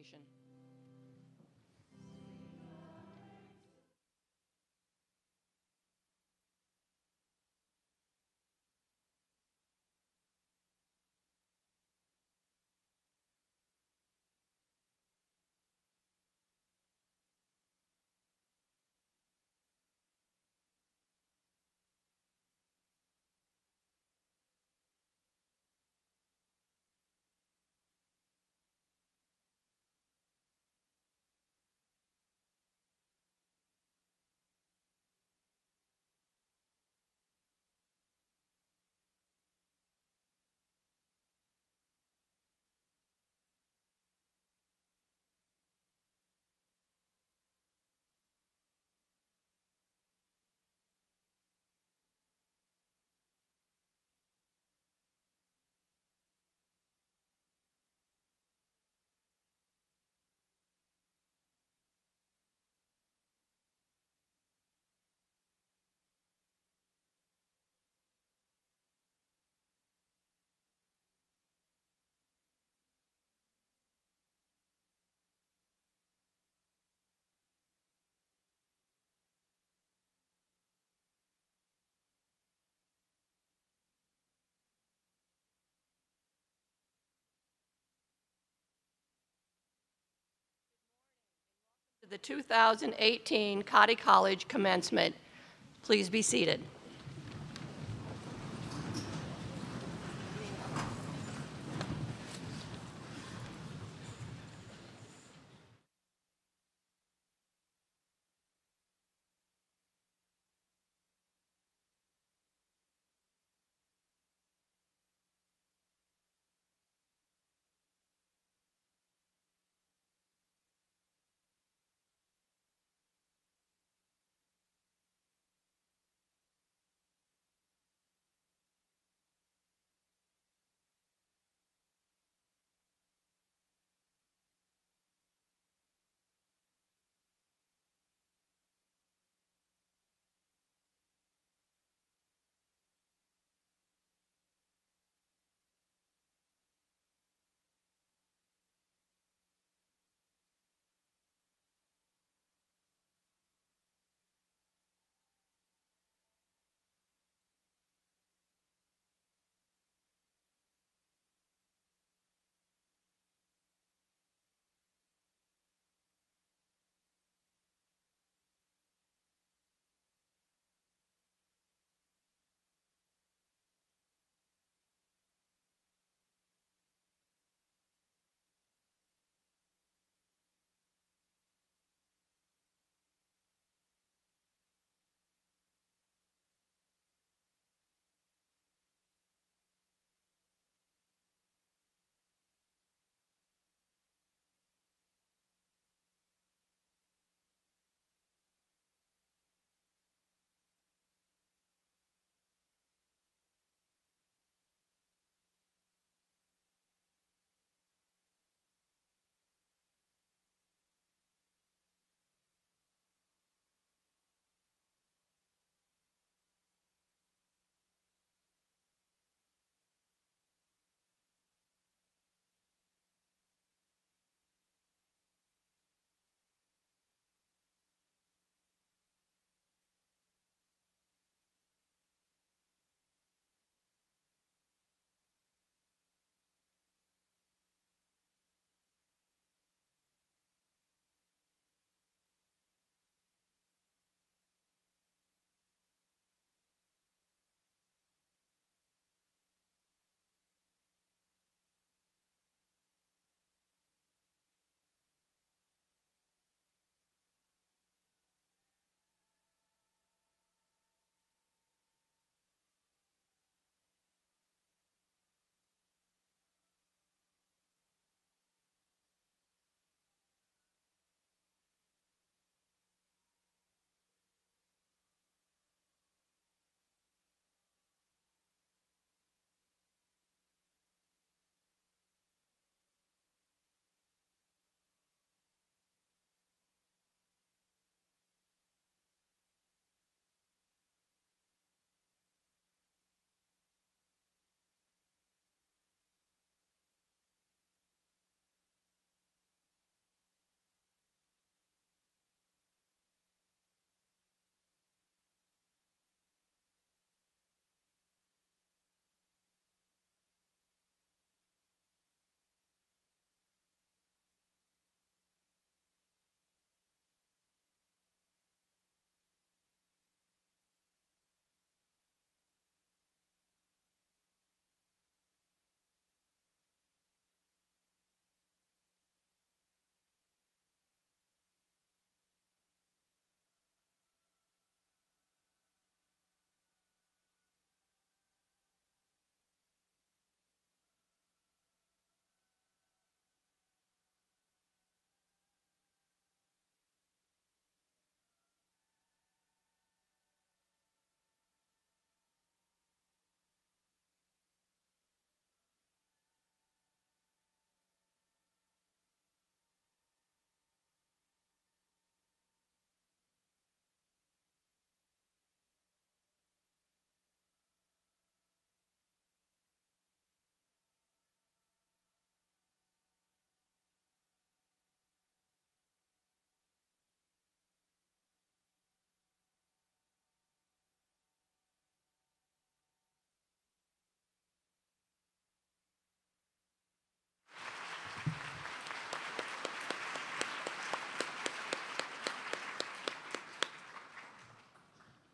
presentation. The 2018 Cottey College Commencement. Please be seated.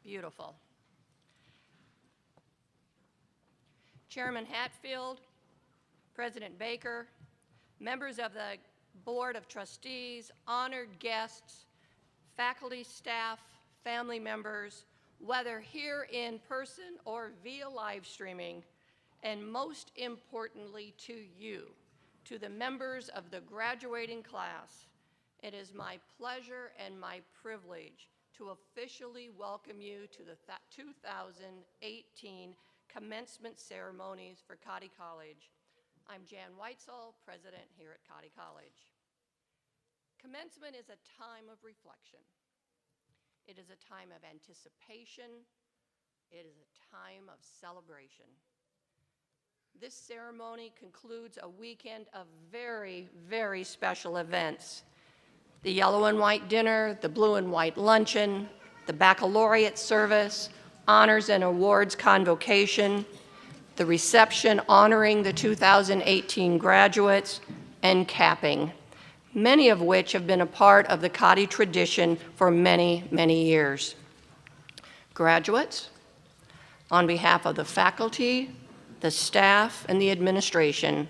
Beautiful. Chairman Hatfield, President Baker, members of the Board of Trustees, honored guests, faculty, staff, family members, whether here in person or via live streaming, and most importantly to you, to the members of the graduating class, it is my pleasure and my privilege to officially welcome you to the 2018 commencement ceremonies for Cottey College. I'm Jan Weitzel, president here at Cottey College. Commencement is a time of reflection. It is a time of anticipation. It is a time of celebration. This ceremony concludes a weekend of very, very special events. The yellow and white dinner, the blue and white luncheon, the baccalaureate service, honors and awards convocation, the reception honoring the 2018 graduates, and capping, many of which have been a part of the Cottey tradition for many, many years. Graduates, on behalf of the faculty, the staff, and the administration,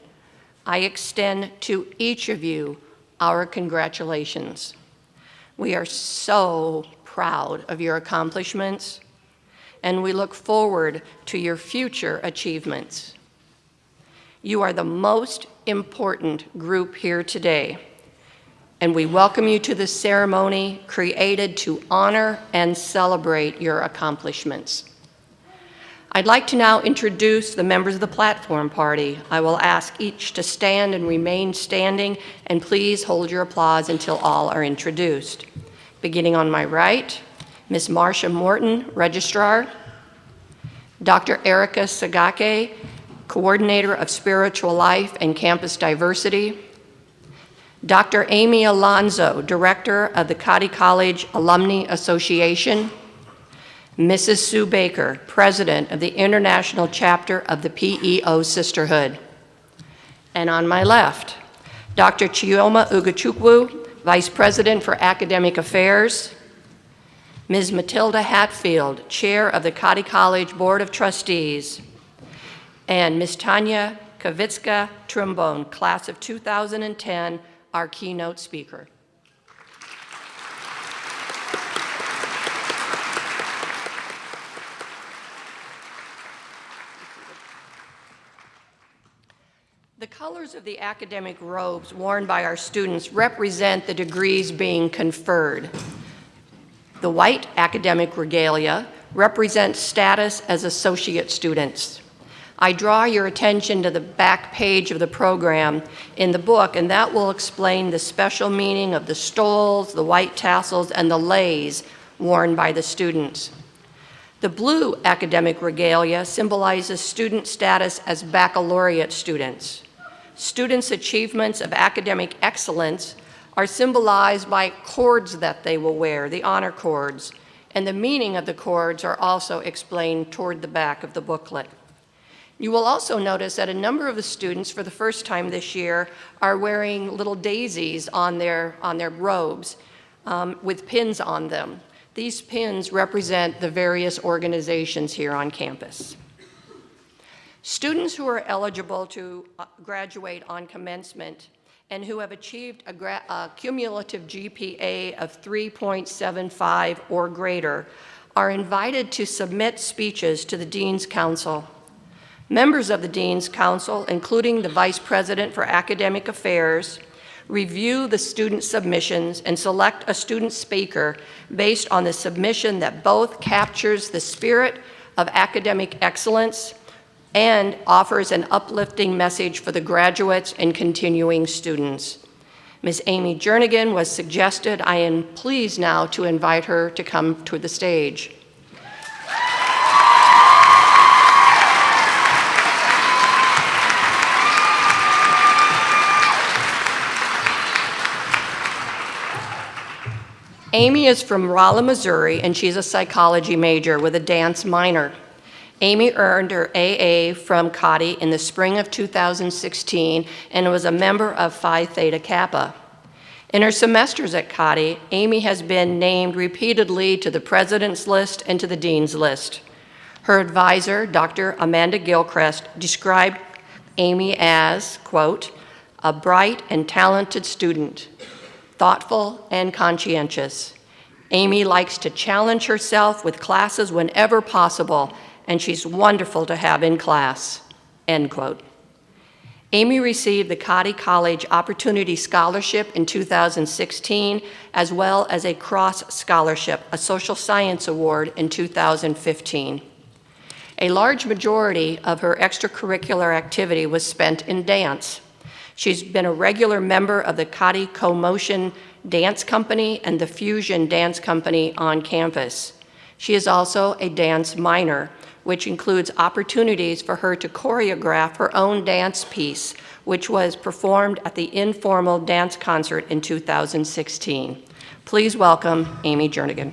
I extend to each of you our congratulations. We are so proud of your accomplishments, and we look forward to your future achievements. You are the most important group here today, and we welcome you to this ceremony created to honor and celebrate your accomplishments. I'd like to now introduce the members of the platform party. I will ask each to stand and remain standing, and please hold your applause until all are introduced. Beginning on my right, Ms. Marcia Morton, Registrar, Dr. Erica Sagake, Coordinator of Spiritual Life and Campus Diversity, Dr. Amy Alonzo, Director of the Cottey College Alumni Association, Mrs. Sue Baker, President of the International Chapter of the PEO Sisterhood. And on my left, Dr. Chioma Ugachukwu, Vice President for Academic Affairs, Ms. Matilda Hatfield, Chair of the Cottey College Board of Trustees, and Ms. Tanya Kavitska-Trombone, Class of 2010, our keynote speaker. The colors of the academic robes worn by our students represent the degrees being conferred. The white academic regalia represents status as associate students. I draw your attention to the back page of the program in the book, and that will explain the special meaning of the stoles, the white tassels, and the leis worn by the students. The blue academic regalia symbolizes student status as baccalaureate students. Students' achievements of academic excellence are symbolized by cords that they will wear, the honor cords, and the meaning of the cords are also explained toward the back of the booklet. You will also notice that a number of the students for the first time this year are wearing little daisies on their robes with pins on them. These pins represent the various organizations here on campus. Students who are eligible to graduate on commencement and who have achieved a cumulative GPA of 3.75 or greater are invited to submit speeches to the Dean's Council. Members of the Dean's Council, including the Vice President for Academic Affairs, review the student submissions and select a student speaker based on the submission that both captures the spirit of academic excellence and offers an uplifting message for the graduates and continuing students. Ms. Amy Jernigan was suggested. I am pleased now to invite her to come to the stage. Amy is from Rolla, Missouri, and she's a psychology major with a dance minor. Amy earned her AA from Cottey in the spring of 2016 and was a member of Phi Theta Kappa. In her semesters at Cottey, Amy has been named repeatedly to the president's list and to the dean's list. Her advisor, Dr. Amanda Gilchrist, described Amy as, quote, a bright and talented student, thoughtful and conscientious. Amy likes to challenge herself with classes whenever possible, and she's wonderful to have in class, end quote. Amy received the Cottey College Opportunity Scholarship in 2016, as well as a Cross Scholarship, a social science award, in 2015. A large majority of her extracurricular activity was spent in dance. She's been a regular member of the Cottey Co-Motion Dance Company and the Fusion Dance Company on campus. She is also a dance minor, which includes opportunities for her to choreograph her own dance piece, which was performed at the Informal Dance Concert in 2016. Please welcome Amy Jernigan.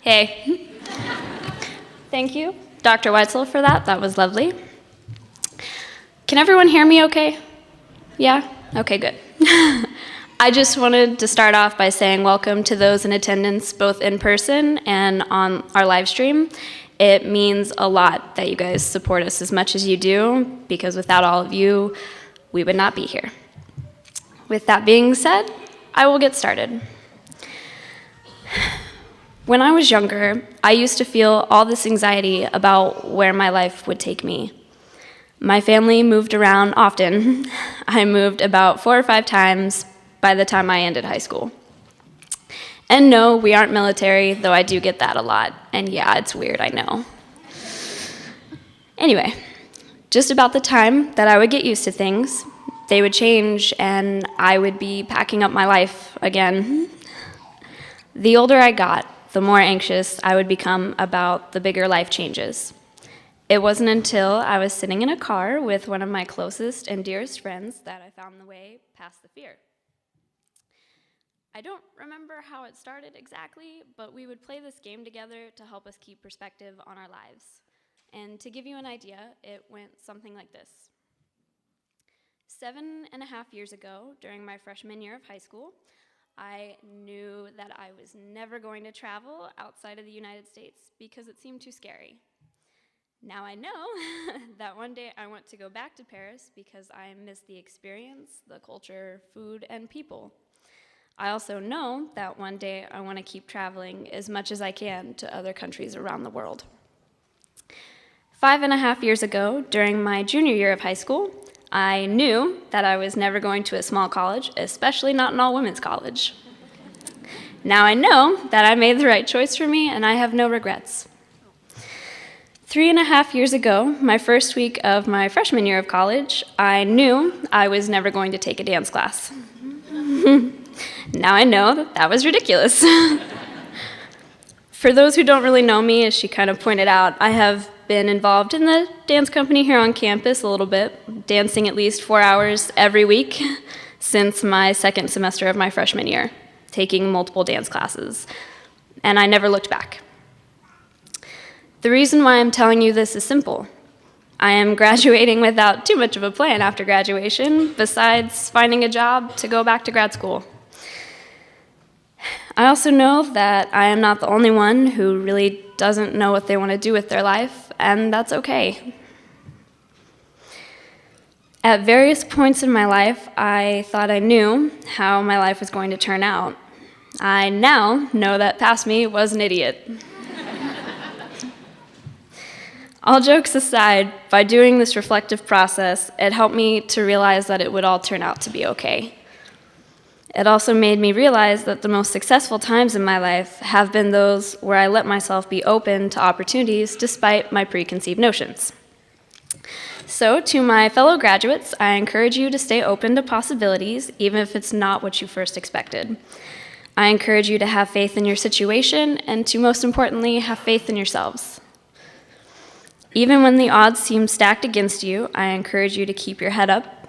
Hey. Thank you, Dr. Weitzel, for that. That was lovely. Can everyone hear me okay? Yeah? Okay, good. I just wanted to start off by saying welcome to those in attendance, both in person and on our live stream. It means a lot that you guys support us as much as you do, because without all of you, we would not be here. With that being said, I will get started. When I was younger, I used to feel all this anxiety about where my life would take me. My family moved around often. I moved about 4 or 5 times by the time I ended high school. And no, we aren't military, though I do get that a lot. And yeah, it's weird, I know. Anyway, just about the time that I would get used to things, they would change and I would be packing up my life again. The older I got, the more anxious I would become about the bigger life changes. It wasn't until I was sitting in a car with one of my closest and dearest friends that I found the way past the fear. I don't remember how it started exactly, but we would play this game together to help us keep perspective on our lives. And to give you an idea, it went something like this. 7.5 years ago, during my freshman year of high school, I knew that I was never going to travel outside of the United States because it seemed too scary. Now I know that one day I want to go back to Paris because I miss the experience, the culture, food, and people. I also know that one day I want to keep traveling as much as I can to other countries around the world. 5.5 years ago, during my junior year of high school, I knew that I was never going to a small college, especially not an all-women's college. Now I know that I made the right choice for me, and I have no regrets. 3.5 years ago, my first week of my freshman year of college, I knew I was never going to take a dance class. Now I know that that was ridiculous. For those who don't really know me, as she kind of pointed out, I have been involved in the dance company here on campus a little bit, dancing at least 4 hours every week since my second semester of my freshman year, taking multiple dance classes, and I never looked back. The reason why I'm telling you this is simple. I am graduating without too much of a plan after graduation, besides finding a job to go back to grad school. I also know that I am not the only one who really doesn't know what they want to do with their life, and that's okay. At various points in my life, I thought I knew how my life was going to turn out. I now know that past me was an idiot. All jokes aside, by doing this reflective process, it helped me to realize that it would all turn out to be okay. It also made me realize that the most successful times in my life have been those where I let myself be open to opportunities despite my preconceived notions. So, to my fellow graduates, I encourage you to stay open to possibilities, even if it's not what you first expected. I encourage you to have faith in your situation, and to most importantly, have faith in yourselves. Even when the odds seem stacked against you, I encourage you to keep your head up.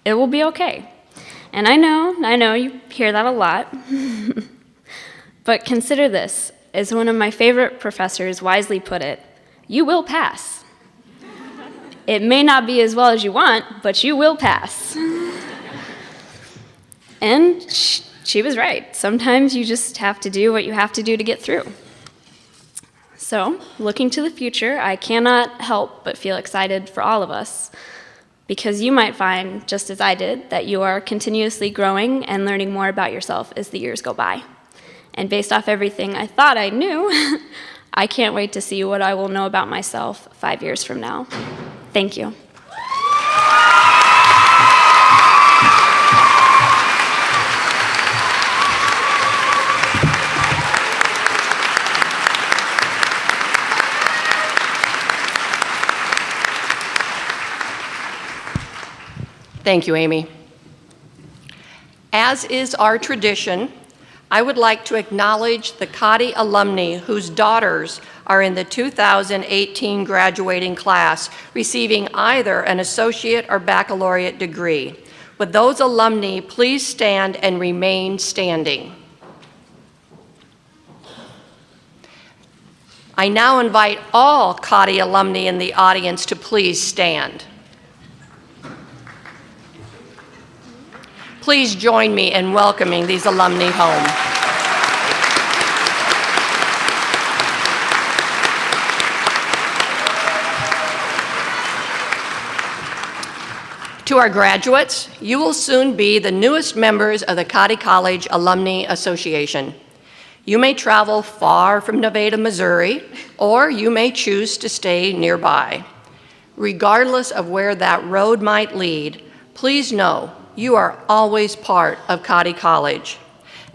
It will be okay. And I know you hear that a lot. But consider this, as one of my favorite professors wisely put it, you will pass. It may not be as well as you want, but you will pass. And she was right. Sometimes you just have to do what you have to do to get through. So, looking to the future, I cannot help but feel excited for all of us, because you might find, just as I did, that you are continuously growing and learning more about yourself as the years go by. And based off everything I thought I knew, I can't wait to see what I will know about myself 5 years from now. Thank you. Thank you, Amy. As is our tradition, I would like to acknowledge the Cottey alumni whose daughters are in the 2018 graduating class, receiving either an associate or baccalaureate degree. Would those alumni please stand and remain standing? I now invite all Cottey alumni in the audience to please stand. Please join me in welcoming these alumni home. To our graduates, you will soon be the newest members of the Cottey College Alumni Association. You may travel far from Nevada, Missouri, or you may choose to stay nearby. Regardless of where that road might lead, please know you are always part of Cottey College,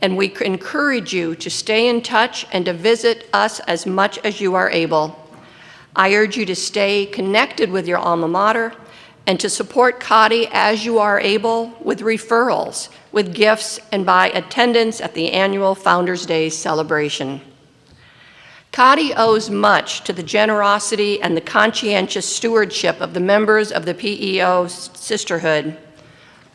and we encourage you to stay in touch and to visit us as much as you are able. I urge you to stay connected with your alma mater and to support Cottey as you are able with referrals, with gifts, and by attendance at the annual Founders Day celebration. Cottey owes much to the generosity and the conscientious stewardship of the members of the PEO sisterhood.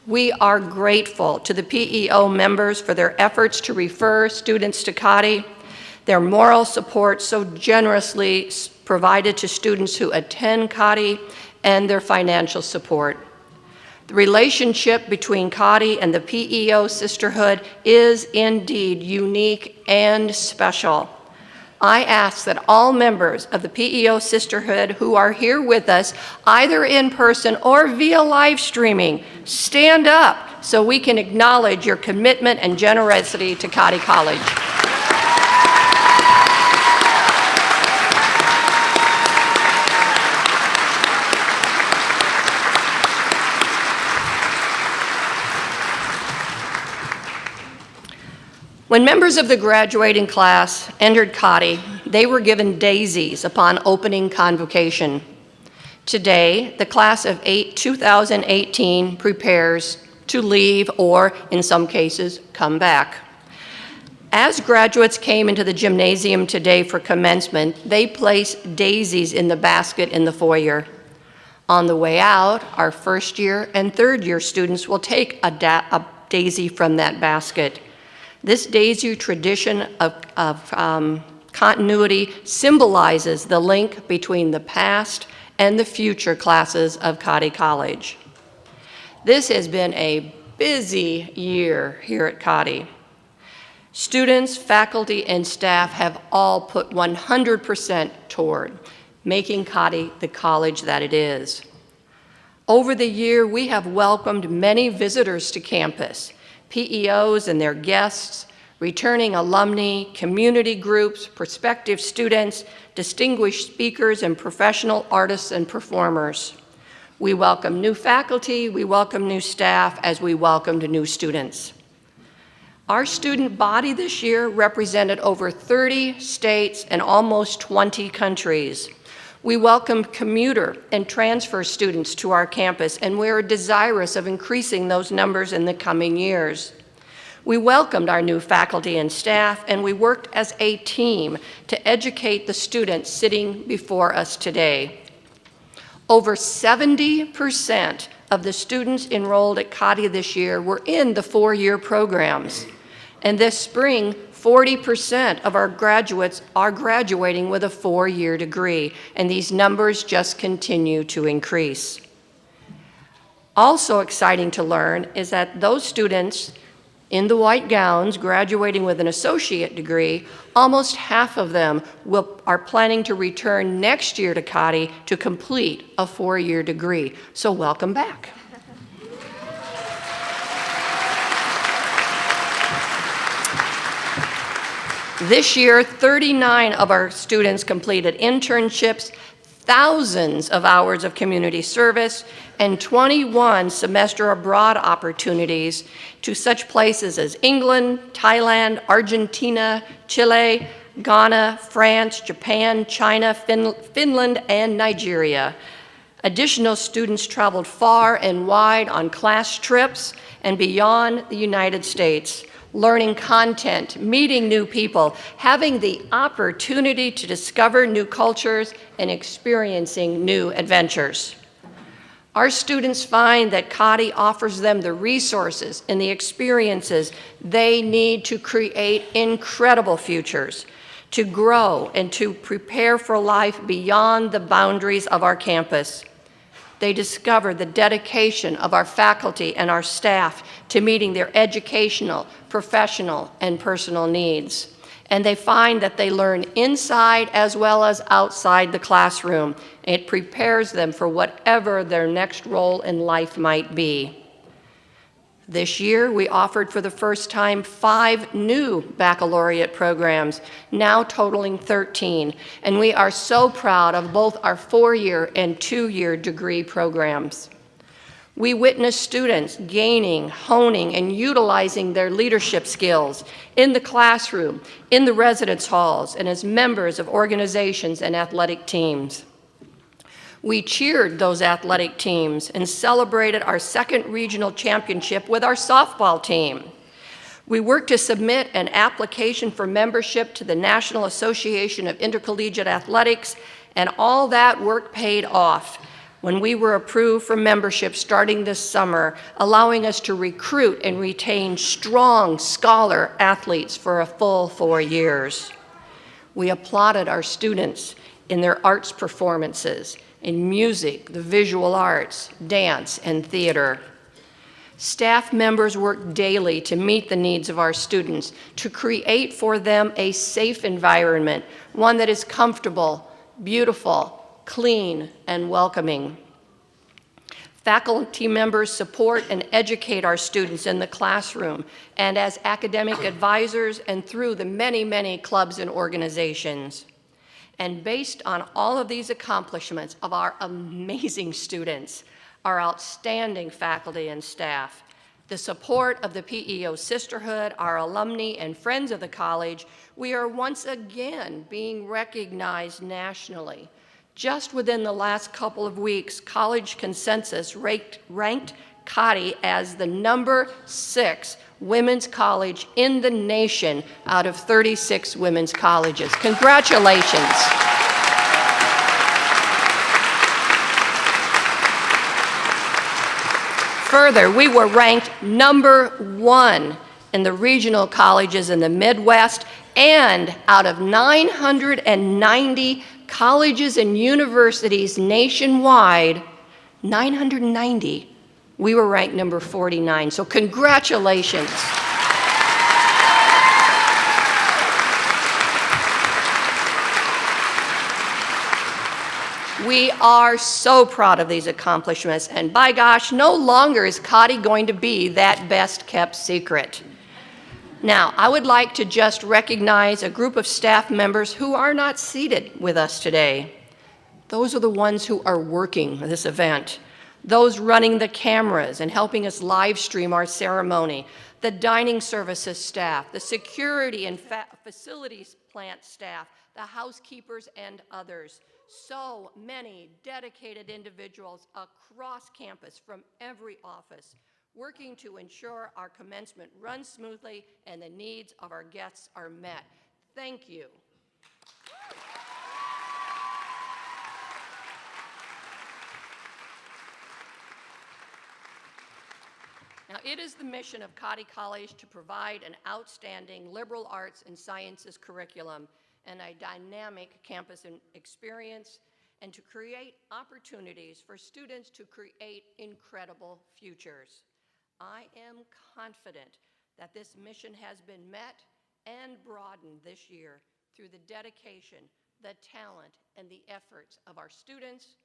We are grateful to the PEO members for their efforts to refer students to Cottey, their moral support so generously provided to students who attend Cottey, and their financial support. The relationship between Cottey and the PEO sisterhood is indeed unique and special. I ask that all members of the PEO sisterhood who are here with us, either in person or via live streaming, stand up so we can acknowledge your commitment and generosity to Cottey College. When members of the graduating class entered Cottey, they were given daisies upon opening convocation. Today, the class of 2018 prepares to leave or, in some cases, come back. As graduates came into the gymnasium today for commencement, they placed daisies in the basket in the foyer. On the way out, our first year and third year students will take a daisy from that basket. This daisy tradition of continuity symbolizes the link between the past and the future classes of Cottey College. This has been a busy year here at Cottey. Students, faculty, and staff have all put 100% toward making Cottey the college that it is. Over the year, we have welcomed many visitors to campus, PEOs and their guests, returning alumni, community groups, prospective students, distinguished speakers, and professional artists and performers. We welcome new faculty, we welcome new staff, as we welcomed new students. Our student body this year represented over 30 states and almost 20 countries. We welcomed commuter and transfer students to our campus, and we're desirous of increasing those numbers in the coming years. We welcomed our new faculty and staff, and we worked as a team to educate the students sitting before us today. Over 70% of the students enrolled at Cottey this year were in the four-year programs. And this spring, 40% of our graduates are graduating with a 4-year degree, and these numbers just continue to increase. Also exciting to learn is that those students in the white gowns graduating with an associate degree, almost half of them are planning to return next year to Cottey to complete a 4-year degree. So welcome back. This year, 39 of our students completed internships, thousands of hours of community service, and 21 semester abroad opportunities to such places as England, Thailand, Argentina, Chile, Ghana, France, Japan, China, Finland, and Nigeria. Additional students traveled far and wide on class trips and beyond the United States, learning content, meeting new people, having the opportunity to discover new cultures, and experiencing new adventures. Our students find that Cottey offers them the resources and the experiences they need to create incredible futures, to grow and to prepare for life beyond the boundaries of our campus. They discover the dedication of our faculty and our staff to meeting their educational, professional, and personal needs. And they find that they learn inside as well as outside the classroom. It prepares them for whatever their next role in life might be. This year, we offered for the first time 5 new baccalaureate programs, now totaling 13, and we are so proud of both our 4-year and 2-year degree programs. We witness students gaining, honing, and utilizing their leadership skills in the classroom, in the residence halls, and as members of organizations and athletic teams. We cheered those athletic teams and celebrated our 2nd regional championship with our softball team. We worked to submit an application for membership to the National Association of Intercollegiate Athletics, and all that work paid off when we were approved for membership starting this summer, allowing us to recruit and retain strong scholar athletes for a full 4 years. We applauded our students in their arts performances, in music, the visual arts, dance, and theater. Staff members work daily to meet the needs of our students, to create for them a safe environment, one that is comfortable, beautiful, clean, and welcoming. Faculty members support and educate our students in the classroom and as academic advisors and through the many, many clubs and organizations. And based on all of these accomplishments of our amazing students, our outstanding faculty and staff, the support of the PEO Sisterhood, our alumni and friends of the college, we are once again being recognized nationally. Just within the last couple of weeks, College Consensus ranked Cottey as the number 6 women's college in the nation out of 36 women's colleges. Congratulations. Further, we were ranked number 1 in the regional colleges in the Midwest, and out of 990 colleges and universities nationwide, 990, we were ranked number 49. So congratulations. We are so proud of these accomplishments, and by gosh, no longer is Cottey going to be that best-kept secret. Now, I would like to just recognize a group of staff members who are not seated with us today. Those are the ones who are working this event, those running the cameras and helping us live stream our ceremony, the dining services staff, the security and facilities plant staff, the housekeepers, and others. So many dedicated individuals across campus from every office, working to ensure our commencement runs smoothly and the needs of our guests are met. Thank you. Now, it is the mission of Cottey College to provide an outstanding liberal arts and sciences curriculum and a dynamic campus experience, and to create opportunities for students to create incredible futures. I am confident that this mission has been met and broadened this year through the dedication, the talent, and the efforts of our students,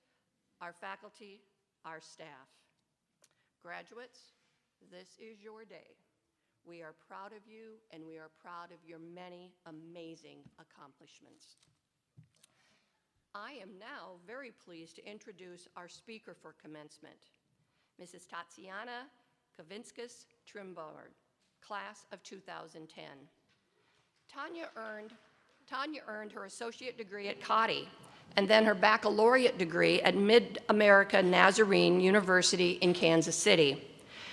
our faculty, our staff. Graduates, this is your day. We are proud of you, and we are proud of your many amazing accomplishments. I am now very pleased to introduce our speaker for commencement, Mrs. Tatiana Kavinskis-Trimbord, class of 2010. Tanya earned her associate degree at Cottey and then her baccalaureate degree at Mid-America Nazarene University in Kansas City.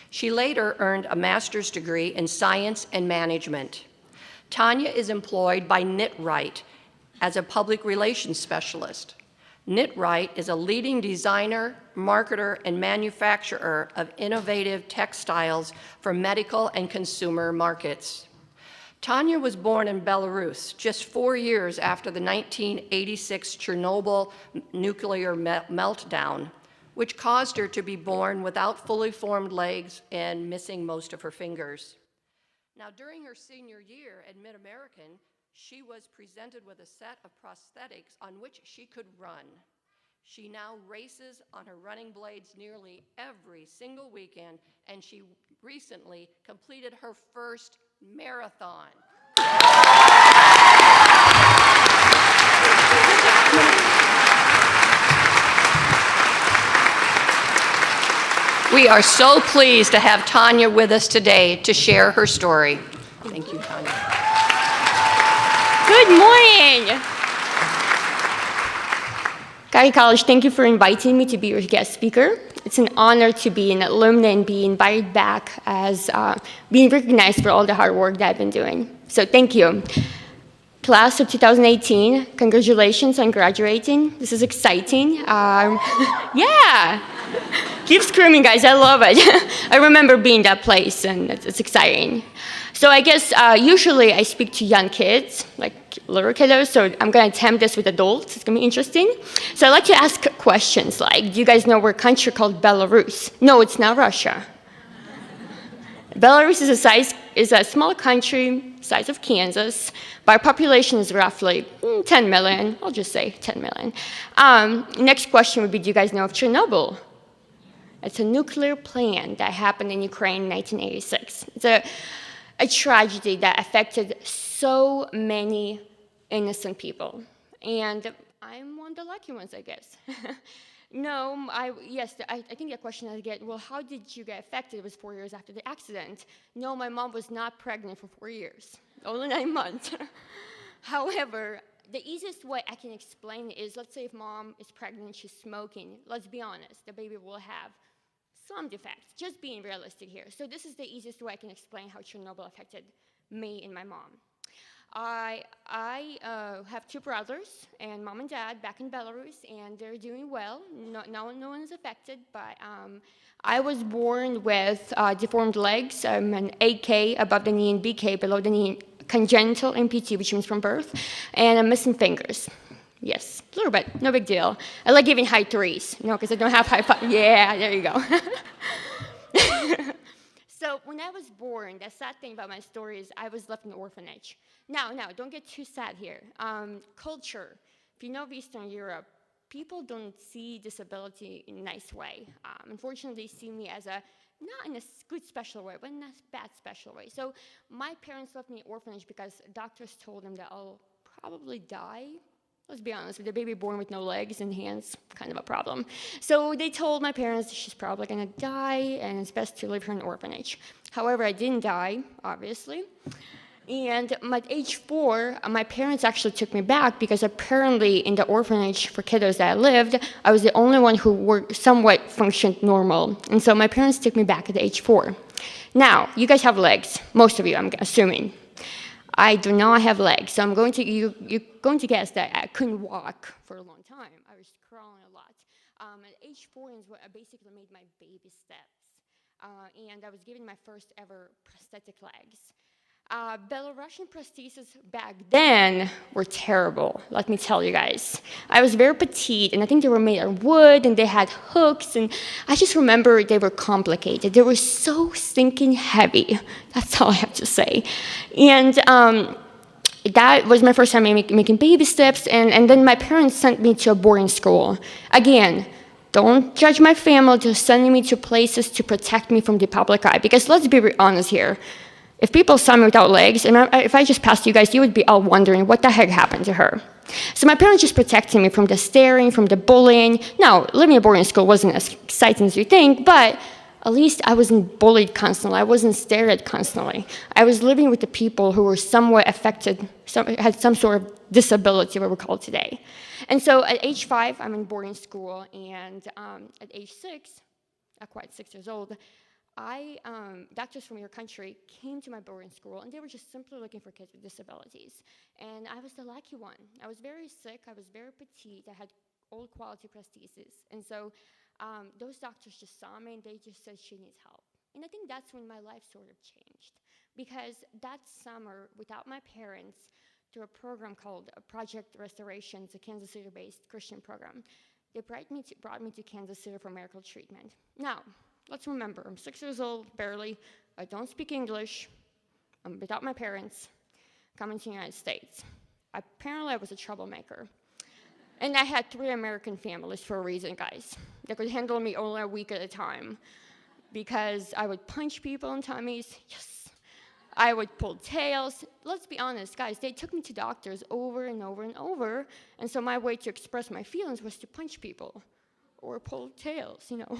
She later earned a master's degree in science and management. Tanya is employed by KnitRight as a public relations specialist. KnitRight is a leading designer, marketer, and manufacturer of innovative textiles for medical and consumer markets. Tanya was born in Belarus just 4 years after the 1986 Chernobyl nuclear meltdown, which caused her to be born without fully formed legs and missing most of her fingers. Now, during her senior year at Mid-American, she was presented with a set of prosthetics on which she could run. She now races on her running blades nearly every single weekend, and she recently completed her first marathon. We are so pleased to have Tanya with us today to share her story. Thank you, Tanya. Good morning. Cottey College, thank you for inviting me to be your guest speaker. It's an honor to be an alumna and be invited back as being recognized for all the hard work that I've been doing. So thank you. Class of 2018, congratulations on graduating. This is exciting. Yeah. Keep screaming, guys. I love it. I remember being that place, and it's exciting. So I guess usually I speak to young kids, like little kiddos, so I'm going to attempt this with adults. It's going to be interesting. So I'd like to ask questions like, do you guys know where a country called Belarus? No, it's not Russia. Belarus is a small country, size of Kansas. By population is roughly 10 million. I'll just say 10 million. Next question would be, do you guys know of Chernobyl? It's a nuclear plant that happened in Ukraine in 1986. It's a tragedy that affected so many innocent people. And I'm one of the lucky ones, I guess. No, I think the question I get, well, how did you get affected? It was 4 years after the accident. No, my mom was not pregnant for 4 years, only 9 months. However, the easiest way I can explain is, let's say if mom is pregnant, she's smoking, let's be honest, the baby will have some defects, just being realistic here. So this is the easiest way I can explain how Chernobyl affected me and my mom. I have two brothers and mom and dad back in Belarus, and they're doing well. No one is affected, but I was born with deformed legs. I'm an AK above the knee and BK below the knee, congenital amputee, which means from birth, and I'm missing fingers. Yes, a little bit, no big deal. I like giving high threes, because I don't have high five. Yeah, there you go. So when I was born, the sad thing about my story is I was left in an orphanage. Now, don't get too sad here. Culture, if you know Eastern Europe, people don't see disability in a nice way. Unfortunately, they see me as not in a good special way, but in a bad special way. So my parents left me in an orphanage because doctors told them that I'll probably die. Let's be honest, with a baby born with no legs and hands, kind of a problem. So they told my parents she's probably gonna die and it's best to leave her in an orphanage. However, I didn't die, obviously. And at age 4, my parents actually took me back because apparently in the orphanage for kiddos that I lived, I was the only one who somewhat functioned normal. And so my parents took me back at age 4. Now, you guys have legs, most of you, I'm assuming. I do not have legs, so you're going to guess that I couldn't walk for a long time. I was crawling a lot. At age 4 is what I basically made my baby steps. and I was given my first ever prosthetic legs. Belarusian prostheses back then were terrible, let me tell you guys. I was very petite, and I think they were made out of wood, and they had hooks, and I just remember they were complicated. They were so stinking heavy. That's all I have to say. And that was my first time making baby steps, and then my parents sent me to a boarding school. Again, don't judge my family just sending me to places to protect me from the public eye, because let's be honest here. If people saw me without legs, and if I just passed you guys, you would be all wondering what the heck happened to her. So my parents just protected me from the staring, from the bullying. Now, living at boarding school wasn't as exciting as you think, but at least I wasn't bullied constantly. I wasn't stared at constantly. I was living with the people who were somewhat affected, had some sort of disability, what we call it today. And so at age 5, I'm in boarding school, and at age 6, not quite 6 years old, doctors from your country came to my boarding school, and they were just simply looking for kids with disabilities. And I was the lucky one. I was very sick. I was very petite. I had old quality prostheses. And so those doctors just saw me, and they just said she needs help. And I think that's when my life sort of changed. Because that summer, without my parents, through a program called Project Restoration, it's a Kansas City-based Christian program, they brought me to Kansas City for medical treatment. Now, let's remember, I'm 6 years old, barely. I don't speak English. I'm without my parents, coming to the United States. Apparently, I was a troublemaker. And I had 3 American families for a reason, guys. They could handle me only a week at a time, because I would punch people in tummies. Yes. I would pull tails. Let's be honest, guys, they took me to doctors over and over and over, and so my way to express my feelings was to punch people or pull tails, you know.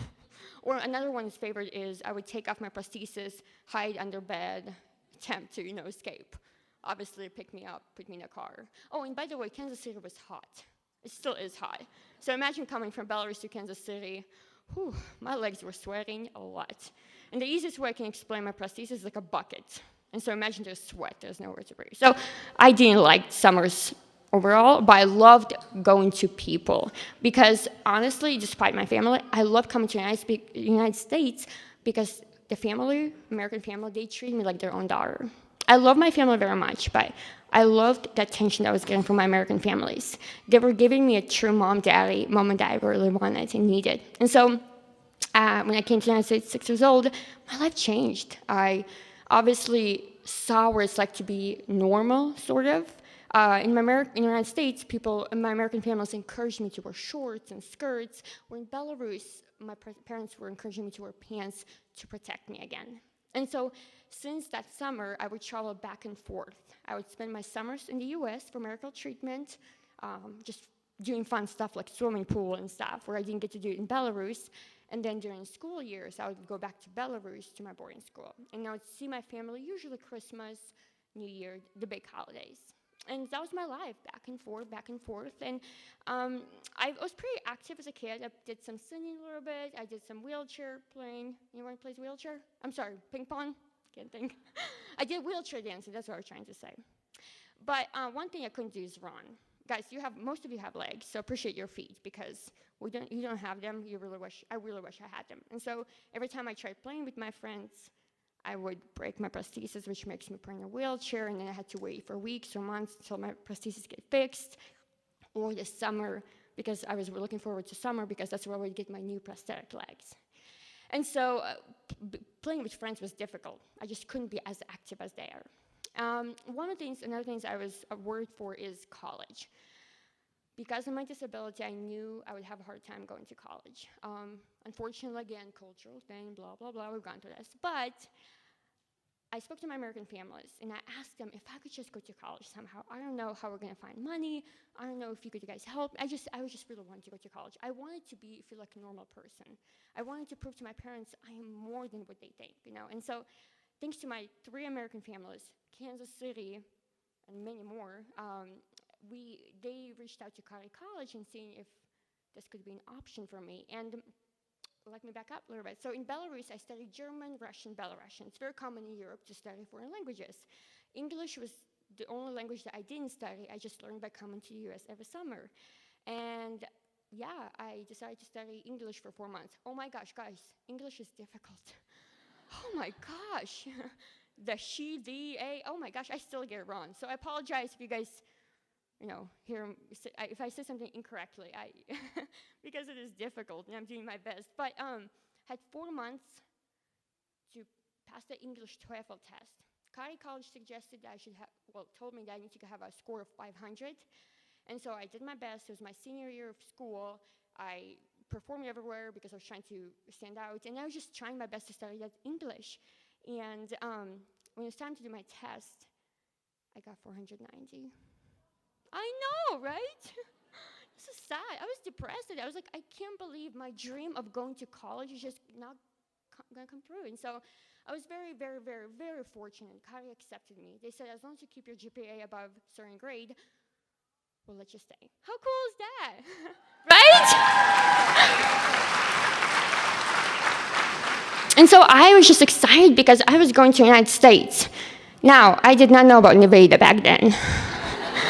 Or another one's favorite is I would take off my prosthesis, hide under bed, attempt to, escape. Obviously, pick me up, put me in a car. Oh, and by the way, Kansas City was hot. It still is hot. So imagine coming from Belarus to Kansas City. Whew, my legs were sweating a lot. And the easiest way I can explain my prosthesis is like a bucket. And so imagine there's sweat, there's nowhere to breathe. So I didn't like summers overall, but I loved going to people. Because honestly, despite my family, I love coming to the United States because the family, American family, they treat me like their own daughter. I love my family very much, but I loved the attention that I was getting from my American families. They were giving me a true mom and dad I really wanted and needed. And so when I came to the United States 6 years old, my life changed. I obviously saw what it's like to be normal, sort of. In the United States, people in my American families encouraged me to wear shorts and skirts, where in Belarus, my parents were encouraging me to wear pants to protect me again. And so since that summer, I would travel back and forth. I would spend my summers in the US for medical treatment, just doing fun stuff like swimming pool and stuff, where I didn't get to do it in Belarus. And then during school years, I would go back to Belarus to my boarding school. And I would see my family, usually Christmas, New Year, the big holidays. And that was my life, back and forth, back and forth. And I was pretty active as a kid. I did some singing a little bit. I did some wheelchair playing. Anyone plays wheelchair? I'm sorry, ping pong? Can't think. I did wheelchair dancing, that's what I was trying to say. But one thing I couldn't do is run. Guys, most of you have legs, so appreciate your feet, because you don't have them. I really wish I had them. And so every time I tried playing with my friends, I would break my prosthesis, which makes me put in a wheelchair, and then I had to wait for weeks or months until my prosthesis get fixed. Or the summer, because I was looking forward to summer, because that's where I would get my new prosthetic legs. And so playing with friends was difficult. I just couldn't be as active as they are. Another thing I was worried for is college. Because of my disability, I knew I would have a hard time going to college. Unfortunately, again, cultural thing, blah, blah, blah, we've gone through this. But I spoke to my American families, and I asked them if I could just go to college somehow. I don't know how we're going to find money. I don't know if you guys help. I was just really wanting to go to college. I wanted to feel like a normal person. I wanted to prove to my parents I am more than what they think, And so thanks to my 3 American families, Kansas City, and many more, they reached out to Cottey College and seeing if this could be an option for me. And let me back up a little bit. So in Belarus, I studied German, Russian, Belarusian. It's very common in Europe to study foreign languages. English was the only language that I didn't study. I just learned by coming to the US every summer. And yeah, I decided to study English for 4 months. Oh my gosh, guys, English is difficult. Oh my gosh. The she, the, a, oh my gosh, I still get it wrong. So I apologize if you guys, hear, if I say something incorrectly, because it is difficult and I'm doing my best. But had 4 months to pass the English TOEFL test. Cottey College suggested that I should told me that I need to have a score of 500. And so I did my best. It was my senior year of school. I performed everywhere because I was trying to stand out. And I was just trying my best to study that English. And when it was time to do my test, I got 490. I know, right? This is sad. I was depressed. I was like, I can't believe my dream of going to college is just not going to come through. And so I was very, very, very, very fortunate. Cottey accepted me. They said, as long as you keep your GPA above a certain grade, we'll let you stay. How cool is that? Right? And so I was just excited because I was going to the United States. Now, I did not know about Nevada back then.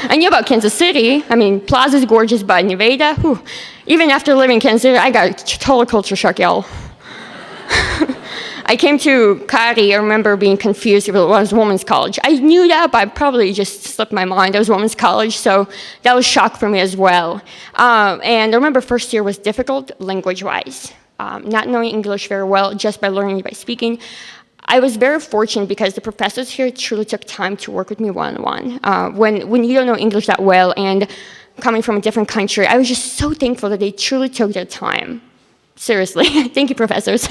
I knew about Kansas City. I mean, Plaza's gorgeous, but Nevada, whew. Even after living in Kansas City, I got a total culture shock, y'all. I came to Cottey. I remember being confused if it was women's college. I knew that, but I probably just slipped my mind. It was women's college, so that was a shock for me as well. And I remember first year was difficult language-wise. Not knowing English very well, just by learning it by speaking. I was very fortunate because the professors here truly took time to work with me one-on-one. When you don't know English that well and coming from a different country, I was just so thankful that they truly took their time. Seriously, thank you, professors,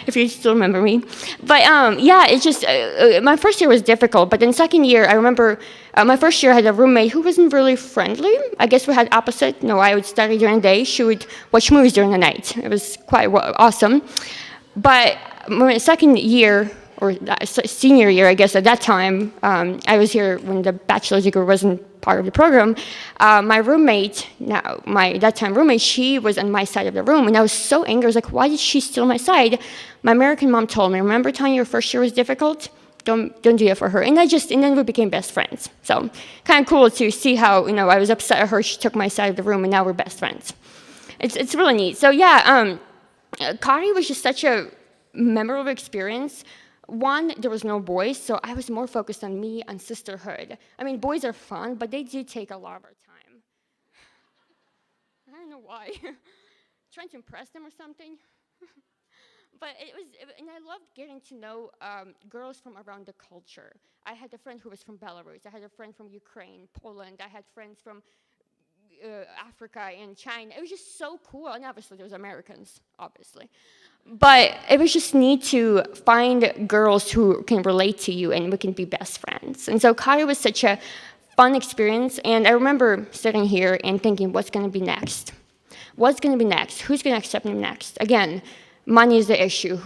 if you still remember me. But yeah, it's just, my first year was difficult, but then second year, I remember my first year I had a roommate who wasn't really friendly. I guess we had opposite. No, I would study during the day, she would watch movies during the night. It was quite awesome. But my second year, or senior year, I guess, at that time, I was here when the bachelor's degree wasn't part of the program. My roommate, that time roommate, she was on my side of the room, and I was so angry. I was like, why did she steal my side? My American mom told me, remember telling your first year was difficult? Don't do it for her. And then we became best friends. So kind of cool to see how, I was upset at her, she took my side of the room, and now we're best friends. It's really neat. So yeah, Cottey was just such a memorable experience. One, there was no boys, so I was more focused on me, on sisterhood. I mean, boys are fun, but they do take a lot of our time. I don't know why. Trying to impress them or something. But and I loved getting to know girls from around the culture. I had a friend who was from Belarus. I had a friend from Ukraine, Poland. I had friends from Africa and China. It was just so cool. And obviously, there was Americans, obviously. But it was just neat to find girls who can relate to you and we can be best friends. And so Cottey was such a fun experience. And I remember sitting here and thinking, what's going to be next? What's going to be next? Who's going to accept me next? Again, money is the issue.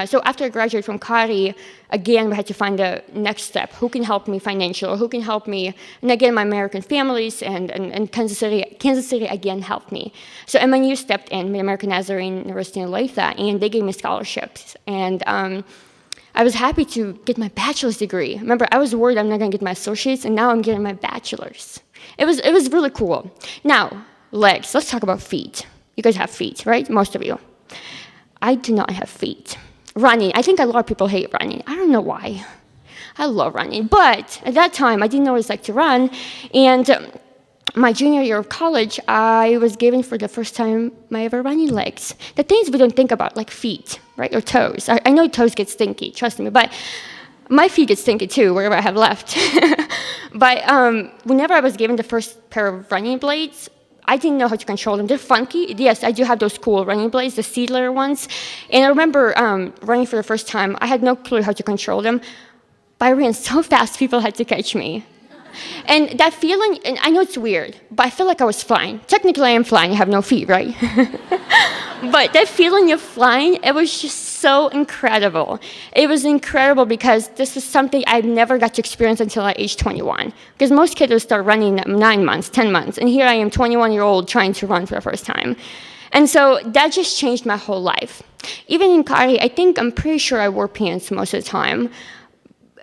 So after I graduated from Cottey, again, we had to find the next step. Who can help me financially? Who can help me? And again, my American families and Kansas City again helped me. So MNU stepped in, the American Nazarene University in Olathe, and they gave me scholarships. And I was happy to get my bachelor's degree. Remember, I was worried I'm not going to get my associate's, and now I'm getting my bachelor's. It was really cool. Now, legs. Let's talk about feet. You guys have feet, right? Most of you. I do not have feet. Running, I think a lot of people hate running. I don't know why. I love running. But at that time, I didn't know what it's like to run. And my junior year of college, I was given for the first time my ever running legs. The things we don't think about, like feet, right, or toes. I know toes get stinky, trust me, but my feet get stinky too, wherever I have left. But whenever I was given the first pair of running blades, I didn't know how to control them. They're funky. Yes, I do have those cool running blades, the Seedler ones. And I remember running for the first time. I had no clue how to control them. But I ran so fast, people had to catch me. And that feeling, and I know it's weird, but I feel like I was flying. Technically, I am flying. I have no feet, right? But that feeling of flying, it was just so incredible. It was incredible because this is something I never got to experience until I age 21. Because most kids will start running at 9 months, 10 months. And here I am, 21-year-old, trying to run for the first time. And so that just changed my whole life. Even in Cottey, I'm pretty sure I wore pants most of the time.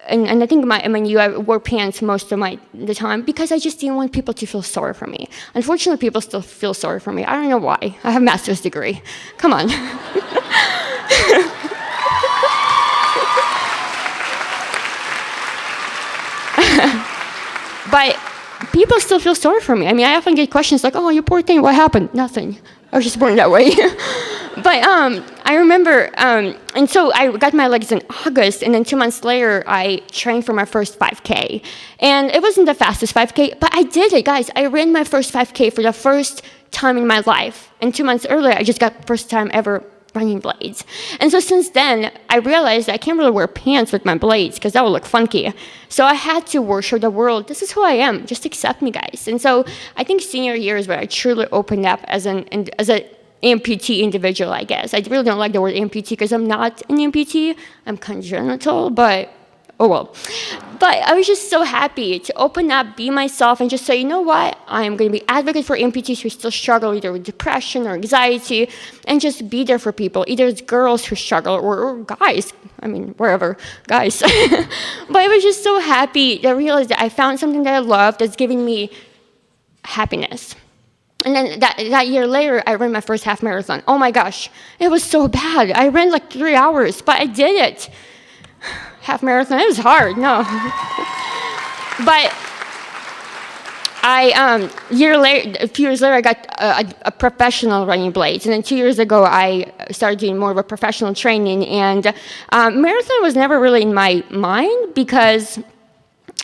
And I think I wore pants most of the time because I just didn't want people to feel sorry for me. Unfortunately, people still feel sorry for me. I don't know why. I have a master's degree. Come on. But people still feel sorry for me. I mean, I often get questions like, "Oh, you poor thing, what happened?" Nothing. I was just born that way. But I remember, and so I got my legs in August, and then 2 months later, I trained for my first 5K. And it wasn't the fastest 5K, but I did it, guys. I ran my first 5K for the first time in my life. And 2 months earlier, I just got first time ever running blades. And so since then, I realized I can't really wear pants with my blades because that would look funky. So I had to show the world, this is who I am. Just accept me, guys. And so I think senior year is where I truly opened up as an amputee individual, I guess. I really don't like the word amputee because I'm not an amputee. I'm congenital, but oh well. But I was just so happy to open up, be myself, and just say, you know what? I'm going to be advocate for amputees who still struggle either with depression or anxiety, and just be there for people, either it's girls who struggle or guys. I mean, wherever, guys. But I was just so happy to realize that I found something that I love that's giving me happiness. And then that year later, I ran my first half marathon. Oh my gosh, it was so bad. I ran like 3 hours, but I did it. Half marathon, it was hard, no. But a few years later, I got a professional running blades. And then 2 years ago, I started doing more of a professional training. And marathon was never really in my mind because,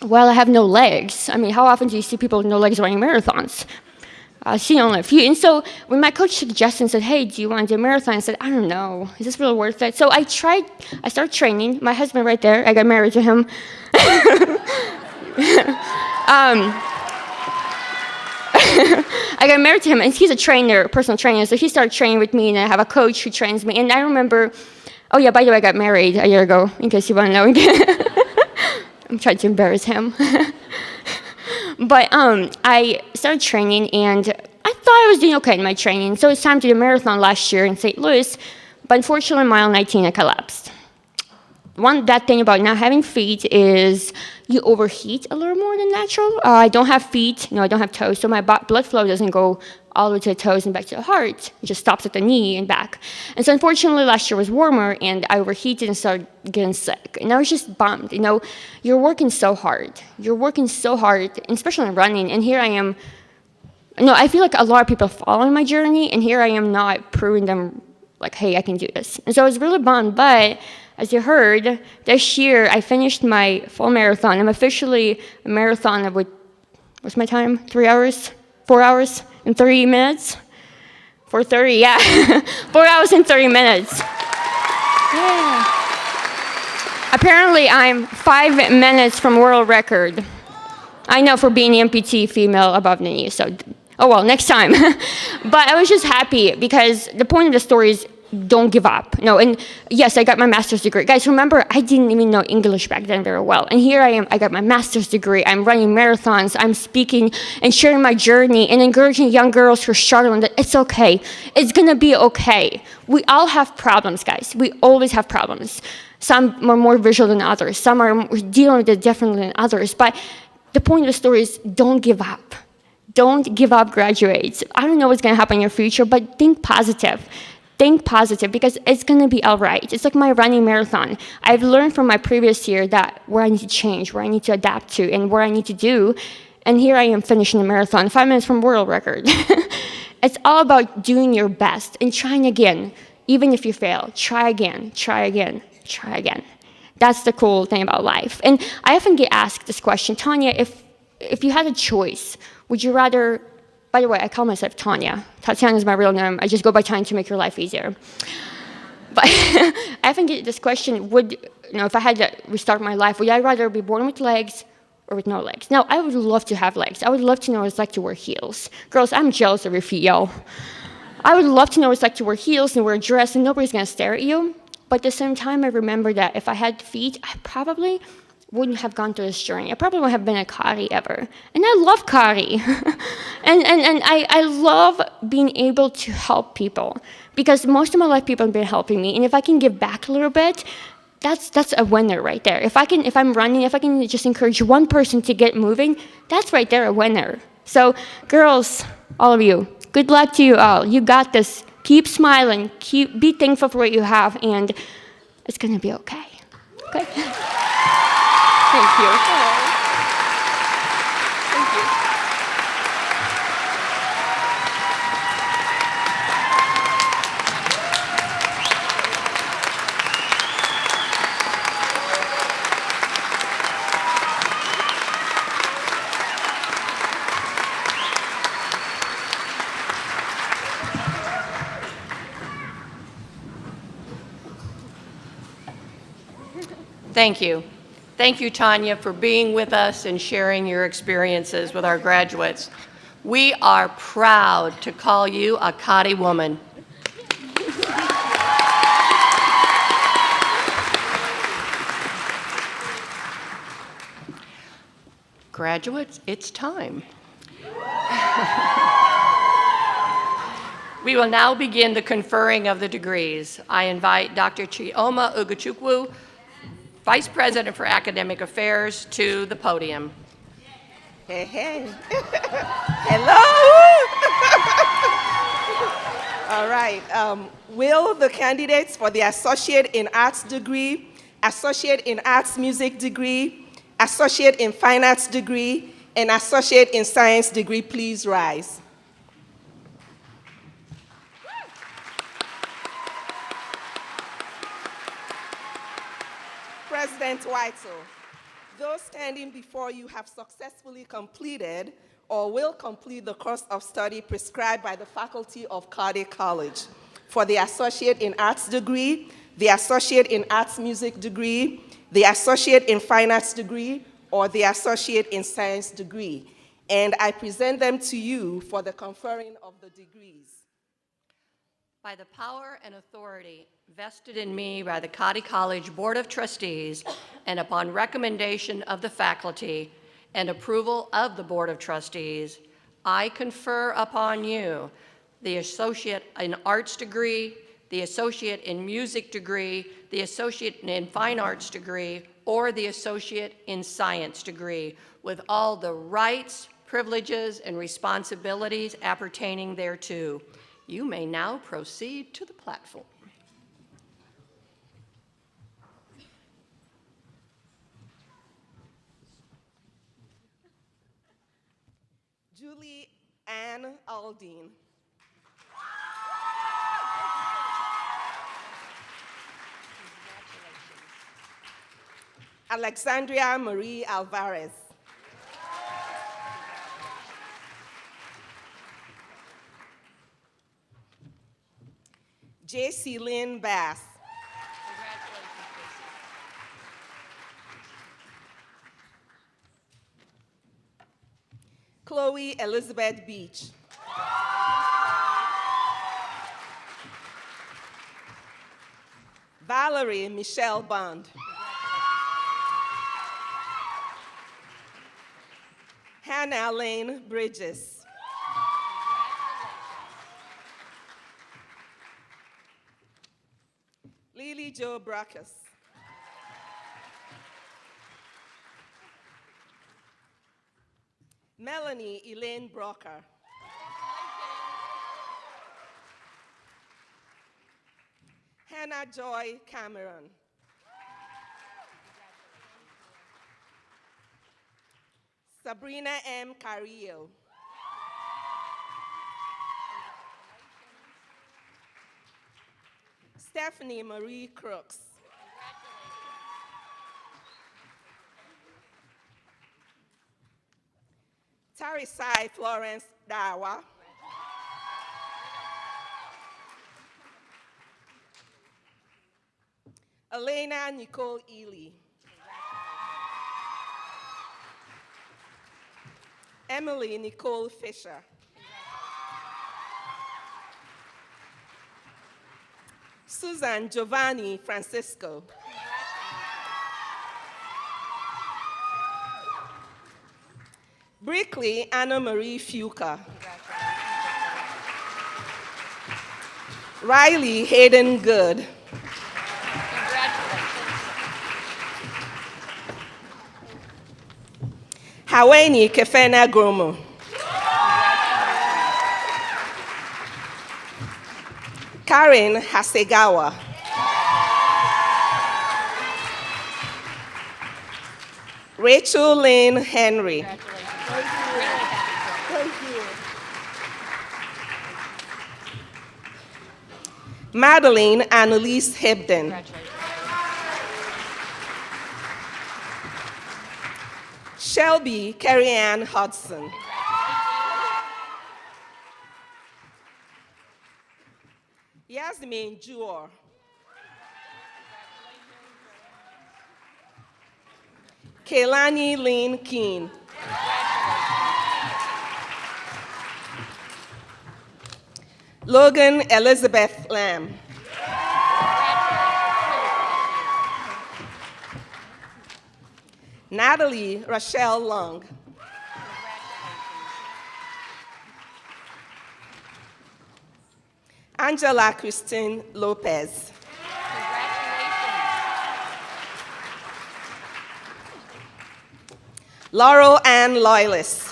well, I have no legs. I mean, how often do you see people with no legs running marathons? I've seen only a few. And so when my coach suggested and said, hey, do you want to do a marathon? I said, I don't know. Is this really worth it? So I started training. My husband right there, I got married to him. I got married to him, and he's a trainer, personal trainer. So he started training with me, and I have a coach who trains me. And I remember, oh yeah, by the way, I got married a year ago, in case you want to know. I'm trying to embarrass him. But I started training, and I thought I was doing okay in my training. So it's time to do a marathon last year in St. Louis. But unfortunately, mile 19, I collapsed. One bad thing about not having feet is you overheat a little more than natural. I don't have feet. No, I don't have toes. So my blood flow doesn't go all the way to the toes and back to the heart. It just stops at the knee and back. And so unfortunately, last year was warmer, and I overheated and started getting sick. And I was just bummed. You know, you're working so hard. You're working so hard, especially in running. And here I am. No, I feel like a lot of people follow my journey, and here I am not proving them, like, hey, I can do this. And so I was really bummed. But as you heard, this year I finished my full marathon. I'm officially a marathoner with, what's my time? 3 hours? 4 hours? In 30 minutes? 4:30, yeah. 4 hours and 30 minutes. Yeah. Apparently, I'm 5 minutes from world record. I know, for being amputee female above the knee, so, oh well, next time. But I was just happy because the point of the story is don't give up. No, and yes, I got my master's degree. Guys, remember, I didn't even know English back then very well. And here I am, I got my master's degree. I'm running marathons. I'm speaking and sharing my journey and encouraging young girls who are struggling that it's okay. It's going to be okay. We all have problems, guys. We always have problems. Some are more visual than others. Some are dealing with it differently than others. But the point of the story is don't give up. Don't give up, graduates. I don't know what's going to happen in your future, but think positive. Think positive because it's going to be all right. It's like my running marathon. I've learned from my previous year that where I need to change, where I need to adapt to, and what I need to do. And here I am finishing the marathon, 5 minutes from world record. It's all about doing your best and trying again. Even if you fail, try again, try again, try again. That's the cool thing about life. And I often get asked this question, Tanya, if you had a choice, would you rather... By the way, I call myself Tanya. Tatiana is my real name. I just go by Tanya to make your life easier. But I often get this question, if I had to restart my life, would I rather be born with legs or with no legs? Now, I would love to have legs. I would love to know what it's like to wear heels. Girls, I'm jealous of your feet, y'all. I would love to know what it's like to wear heels and wear a dress and nobody's going to stare at you. But at the same time, I remember that if I had feet, I probably wouldn't have gone through this journey. I probably wouldn't have been at Cottey ever. And I love Cottey. and I love being able to help people because most of my life people have been helping me. And if I can give back a little bit, that's a winner right there. If I'm running, if I can just encourage one person to get moving, that's right there a winner. So girls, all of you, good luck to you all. You got this. Keep smiling. Be thankful for what you have, and it's going to be okay. Okay? Thank you. you. Thank you. Thank you, Tanya, for being with us and sharing your experiences with our graduates. We are proud to call you a Cottey woman. Graduates, it's time. We will now begin the conferring of the degrees. I invite Dr. Chioma Ugochukwu, Vice President for Academic Affairs, to the podium. Hey, hey. Hello. All right. Will the candidates for the Associate in Arts degree, Associate in Arts Music degree, Associate in Fine Arts degree, and Associate in Science degree please rise? President Weitzel, those standing before you have successfully completed or will complete the course of study prescribed by the faculty of Cottey College for the Associate in Arts degree, the Associate in Arts Music degree, the Associate in Fine Arts degree, or the Associate in Science degree. And I present them to you for the conferring of the degrees. By the power and authority vested in me by the Cottey College Board of Trustees, and upon recommendation of the faculty and approval of the Board of Trustees, I confer upon you the Associate in Arts degree, the Associate in Music degree, the Associate in Fine Arts degree, or the Associate in Science degree, with all the rights, privileges, and responsibilities appertaining thereto. You may now proceed to the platform. Julie Ann Aldine. Alexandria Marie Alvarez. J.C. Lynn Bass. Chloe Elizabeth Beach. Valerie Michelle Bond. Hannah Lane Bridges. Lily Jo Brackus. Melanie Elaine Brocker. Hannah Joy Cameron. Sabrina M. Carrillo. Stephanie Marie Crooks. Tarisai Florence Dawa. Elena Nicole Ely. Emily Nicole Fisher. Susan Giovanni Francisco. Brickley Anna Marie Fuca. Riley Hayden Good. Haweni Kefena Gromo. Karen Hasegawa. Rachel Lynn Henry. Madeline Annalise Hibden. Congratulations. Shelby Carrie Ann Hudson. Yasmin Juor. Kaylani Lynn Keene. Logan Elizabeth Lamb. Natalie Rochelle Long. Angela Christine Lopez. Laurel Ann Loylis.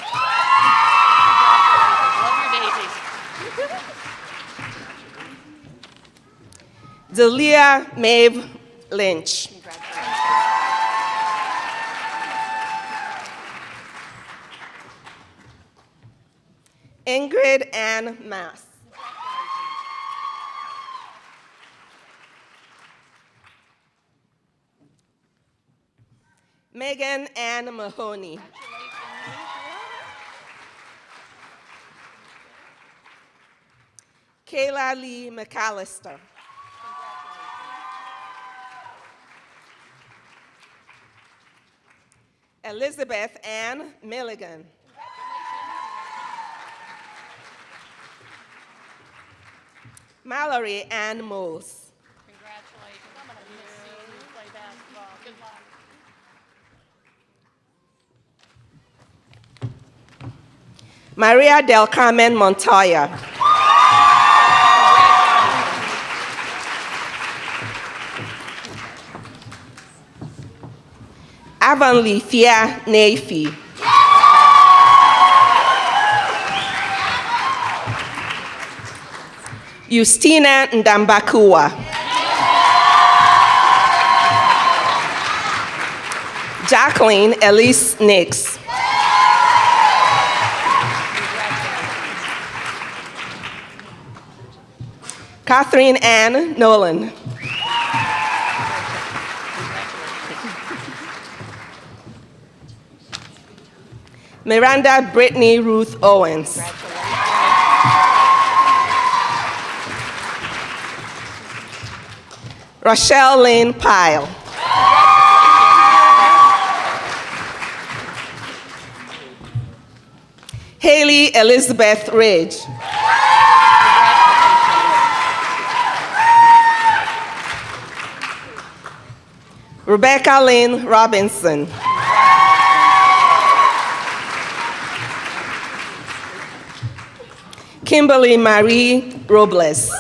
Delia Maeve Lynch. Ingrid Ann Mass. Megan Ann Mahoney. Kayla Lee McAllister. Elizabeth Ann Milligan. Mallory Ann Moles. Congratulations. I'm going to miss seeing you play basketball. Good luck. Maria del Carmen Montoya. Avonlea Thea Nafi. Justina Ndambakua. Jacqueline Elise Nix. Catherine Ann Nolan. Miranda Brittany Ruth Owens. Rochelle Lynn Pyle. Haley Elizabeth Ridge. Rebecca Lynn Robinson. Kimberly Marie Robles.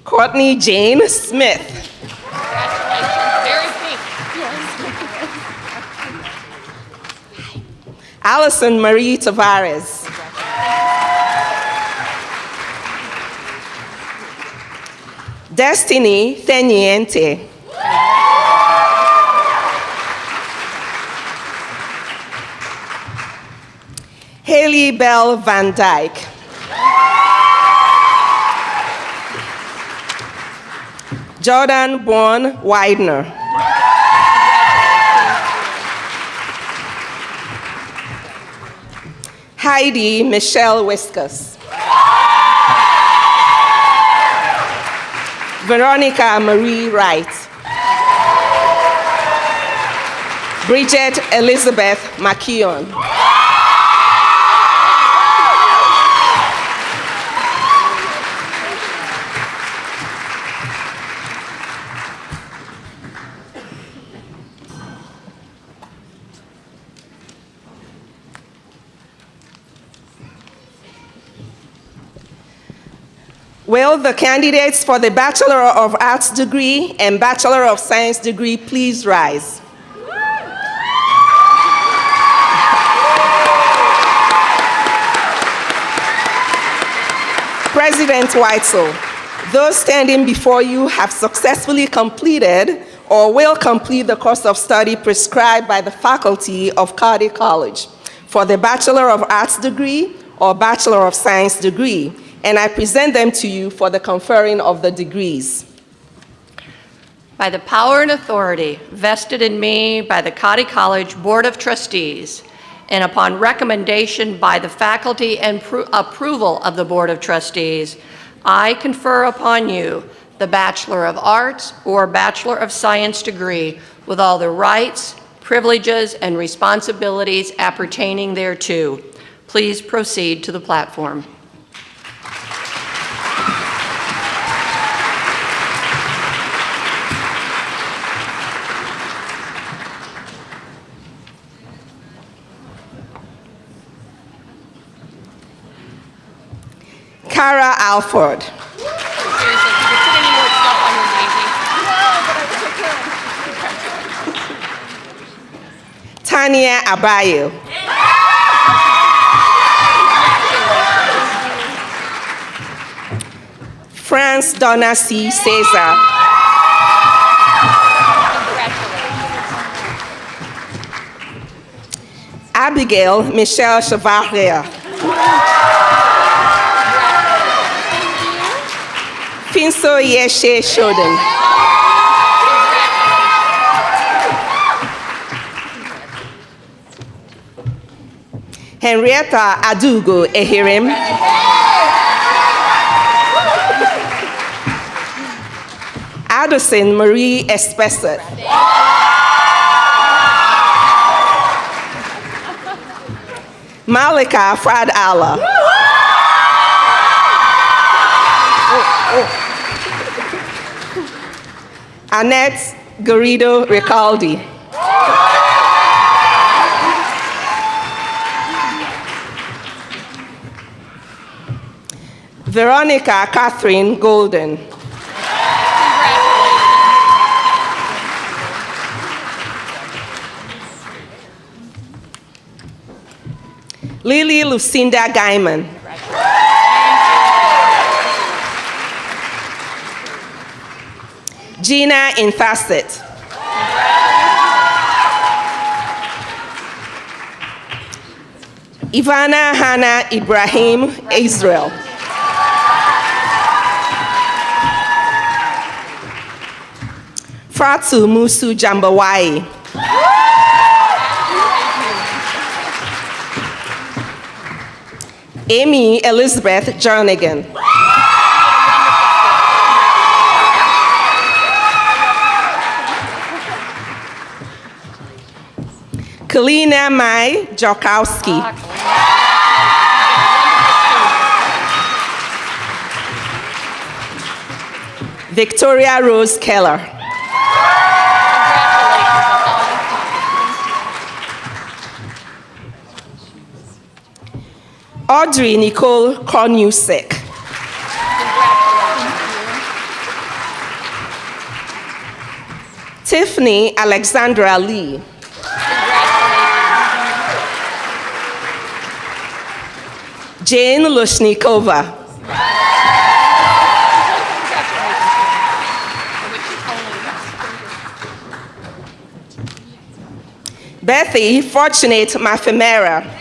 Courtney Jane Smith. Very pink. Allison Marie Tavares. Destiny Teniente. Haley Bell Van Dyke. Jordan Bourne Widener. Heidi Michelle Whiskas. Veronica Marie Wright. Bridget Elizabeth McKeown. Will the candidates for the Bachelor of Arts degree and Bachelor of Science degree please rise? President Weitzel, those standing before you have successfully completed or will complete the course of study prescribed by the faculty of Cottey College for the Bachelor of Arts degree or Bachelor of Science degree, and I present them to you for the conferring of the degrees. By the power and authority vested in me by the Cottey College Board of Trustees, and upon recommendation by the faculty and approval of the Board of Trustees, I confer upon you the Bachelor of Arts or Bachelor of Science degree with all the rights, privileges, and responsibilities appertaining thereto. Please proceed to the platform. Cara Alford. Tania Abayo. France Donna C. Cesar. Abigail Michelle Chevalier. Finso Yeshe Shoden. Henrietta Adugo Ehirim. Addison Marie Espesset. Malika Frad Allah. Annette Garrido Ricaldi. Veronica Catherine Golden. Lily Lucinda Gaiman. Gina Infasset. Ivana Hannah Ibrahim Israel. Fratu Musu Jambawai. Amy Elizabeth Jernigan. Kalina Mai Jokowski. Victoria Rose Keller. Audrey Nicole Kornusek. Tiffany Alexandra Lee. Jane Lushnikova. Bethy Fortunate Mafemera.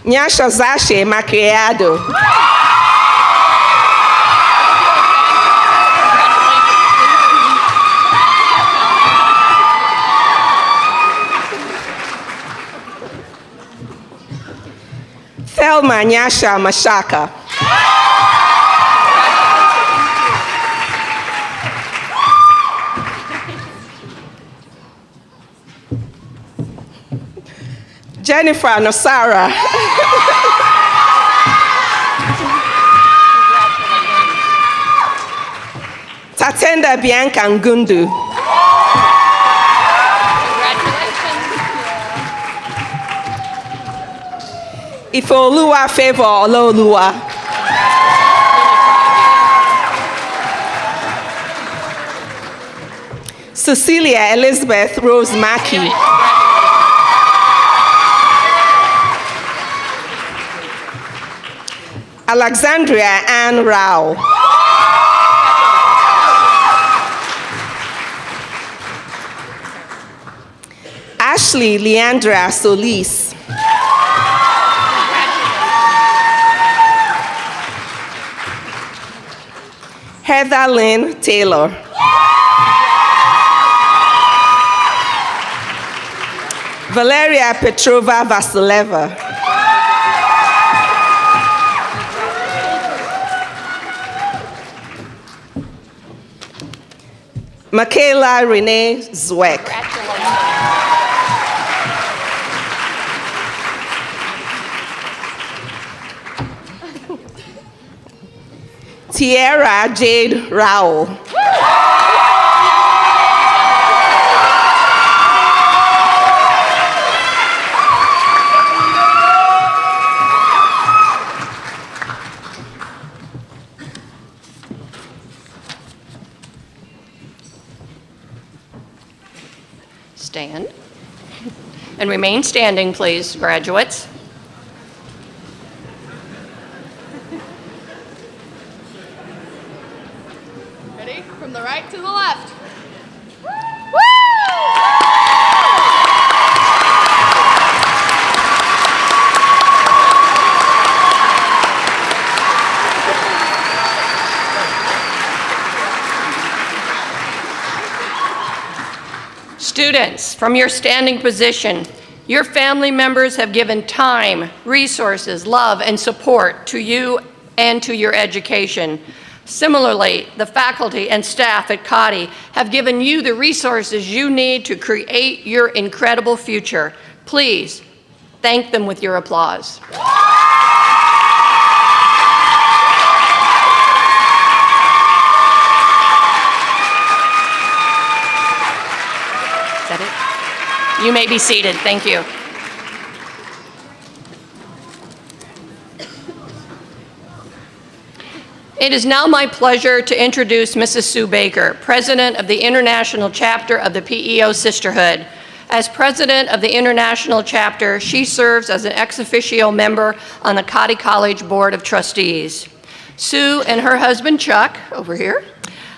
Nyasha Zashe Macriado. Thelma Nyasha Mashaka. Jennifer Nosara. Tatenda Bianca Ngundu. Ifeoluwa Favor Ololuwa. Cecilia Elizabeth Rose Mackey. Alexandria Ann Rao. Ashley Leandra Solis. Heather Lynn Taylor. Valeria Petrova Vasileva. Michaela Renee Zweck. Tierra Jade Rao. Stand. And remain standing, please, graduates. Ready? From the right to the left. Students, from your standing position, your family members have given time, resources, love, and support to you and to your education. Similarly, the faculty and staff at Cottey have given you the resources you need to create your incredible future. Please thank them with your applause. Is that it? You may be seated. Thank you. It is now my pleasure to introduce Mrs. Sue Baker, President of the International Chapter of the PEO Sisterhood. As President of the International Chapter, she serves as an ex officio member on the Cottey College Board of Trustees. Sue and her husband, Chuck, over here,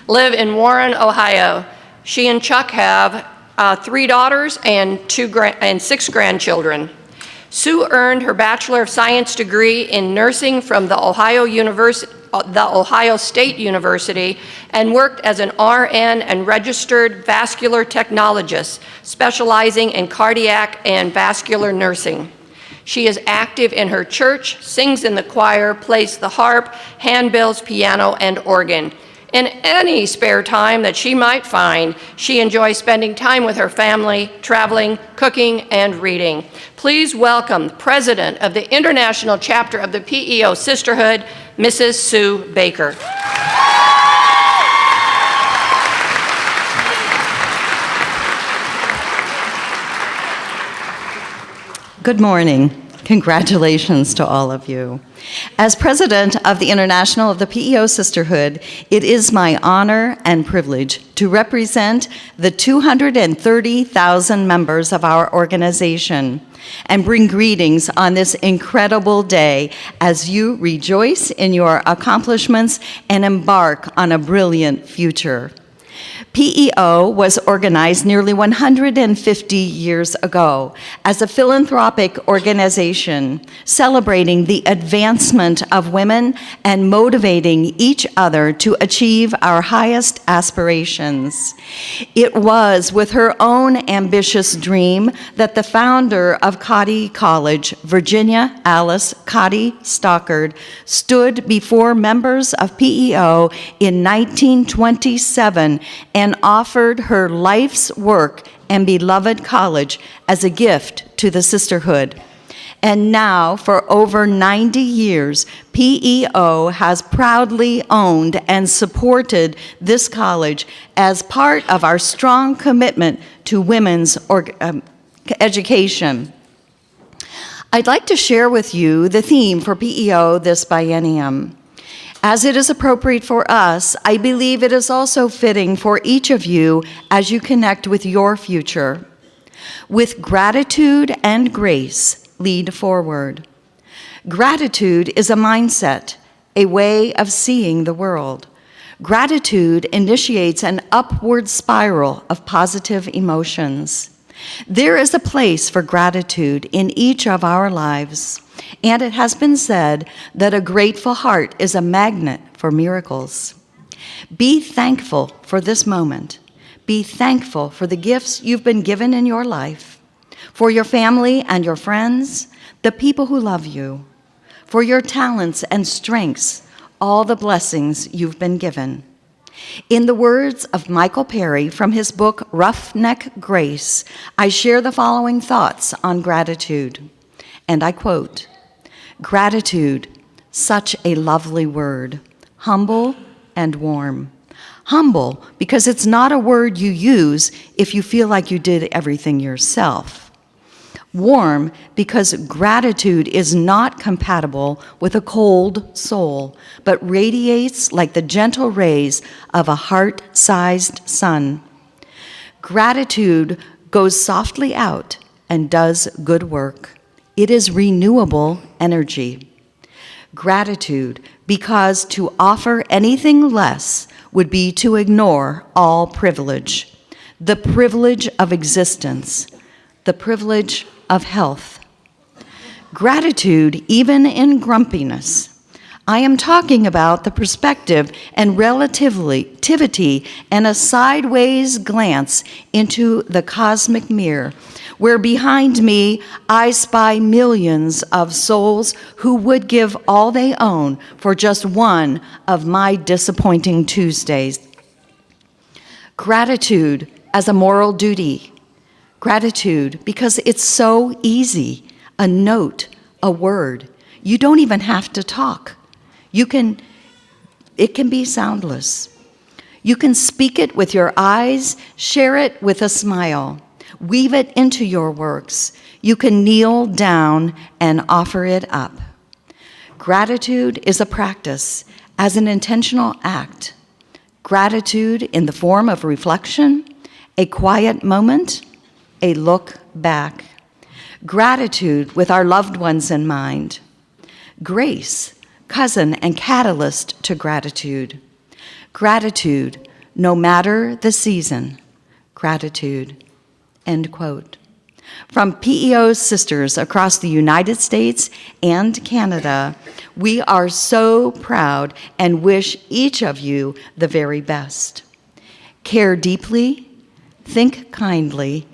live in Warren, Ohio. She and Chuck have 3 daughters and 6 grandchildren. Sue earned her Bachelor of Science degree in nursing from the Ohio State University and worked as an RN and registered vascular technologist, specializing in cardiac and vascular nursing. She is active in her church, sings in the choir, plays the harp, handbells, piano, and organ. In any spare time that she might find, she enjoys spending time with her family, traveling, cooking, and reading. Please welcome the President of the International Chapter of the PEO Sisterhood, Mrs. Sue Baker. Good morning. Congratulations to all of you. As president of the International of the PEO Sisterhood, it is my honor and privilege to represent the 230,000 members of our organization and bring greetings on this incredible day as you rejoice in your accomplishments and embark on a brilliant future. PEO was organized nearly 150 years ago as a philanthropic organization celebrating the advancement of women and motivating each other to achieve our highest aspirations. It was with her own ambitious dream that the founder of Cottey College, Virginia Alice Cottey Stockard, stood before members of PEO in 1927 and offered her life's work and beloved college as a gift to the sisterhood. And now, for over 90 years, PEO has proudly owned and supported this college as part of our strong commitment to women's education. I'd like to share with you the theme for PEO this biennium. As it is appropriate for us, I believe it is also fitting for each of you as you connect with your future. With gratitude and grace, lead forward. Gratitude is a mindset, a way of seeing the world. Gratitude initiates an upward spiral of positive emotions. There is a place for gratitude in each of our lives, and it has been said that a grateful heart is a magnet for miracles. Be thankful for this moment. Be thankful for the gifts you've been given in your life, for your family and your friends, the people who love you, for your talents and strengths, all the blessings you've been given. In the words of Michael Perry from his book Roughneck Grace, I share the following thoughts on gratitude. And I quote, "Gratitude, such a lovely word, humble and warm. Humble because it's not a word you use if you feel like you did everything yourself. Warm because gratitude is not compatible with a cold soul, but radiates like the gentle rays of a heart-sized sun. Gratitude goes softly out and does good work. It is renewable energy. Gratitude because to offer anything less would be to ignore all privilege, the privilege of existence, the privilege of health. Gratitude even in grumpiness. I am talking about the perspective and relativity and a sideways glance into the cosmic mirror, where behind me I spy millions of souls who would give all they own for just one of my disappointing Tuesdays. Gratitude as a moral duty. Gratitude because it's so easy. A note, a word. You don't even have to talk. It can be soundless. You can speak it with your eyes, share it with a smile, weave it into your works. You can kneel down and offer it up. Gratitude is a practice as an intentional act. Gratitude in the form of reflection, a quiet moment, a look back. Gratitude with our loved ones in mind. Grace, cousin and catalyst to gratitude. Gratitude, no matter the season. Gratitude. End quote. From PEO sisters across the United States and Canada, we are so proud and wish each of you the very best. Care deeply, think kindly,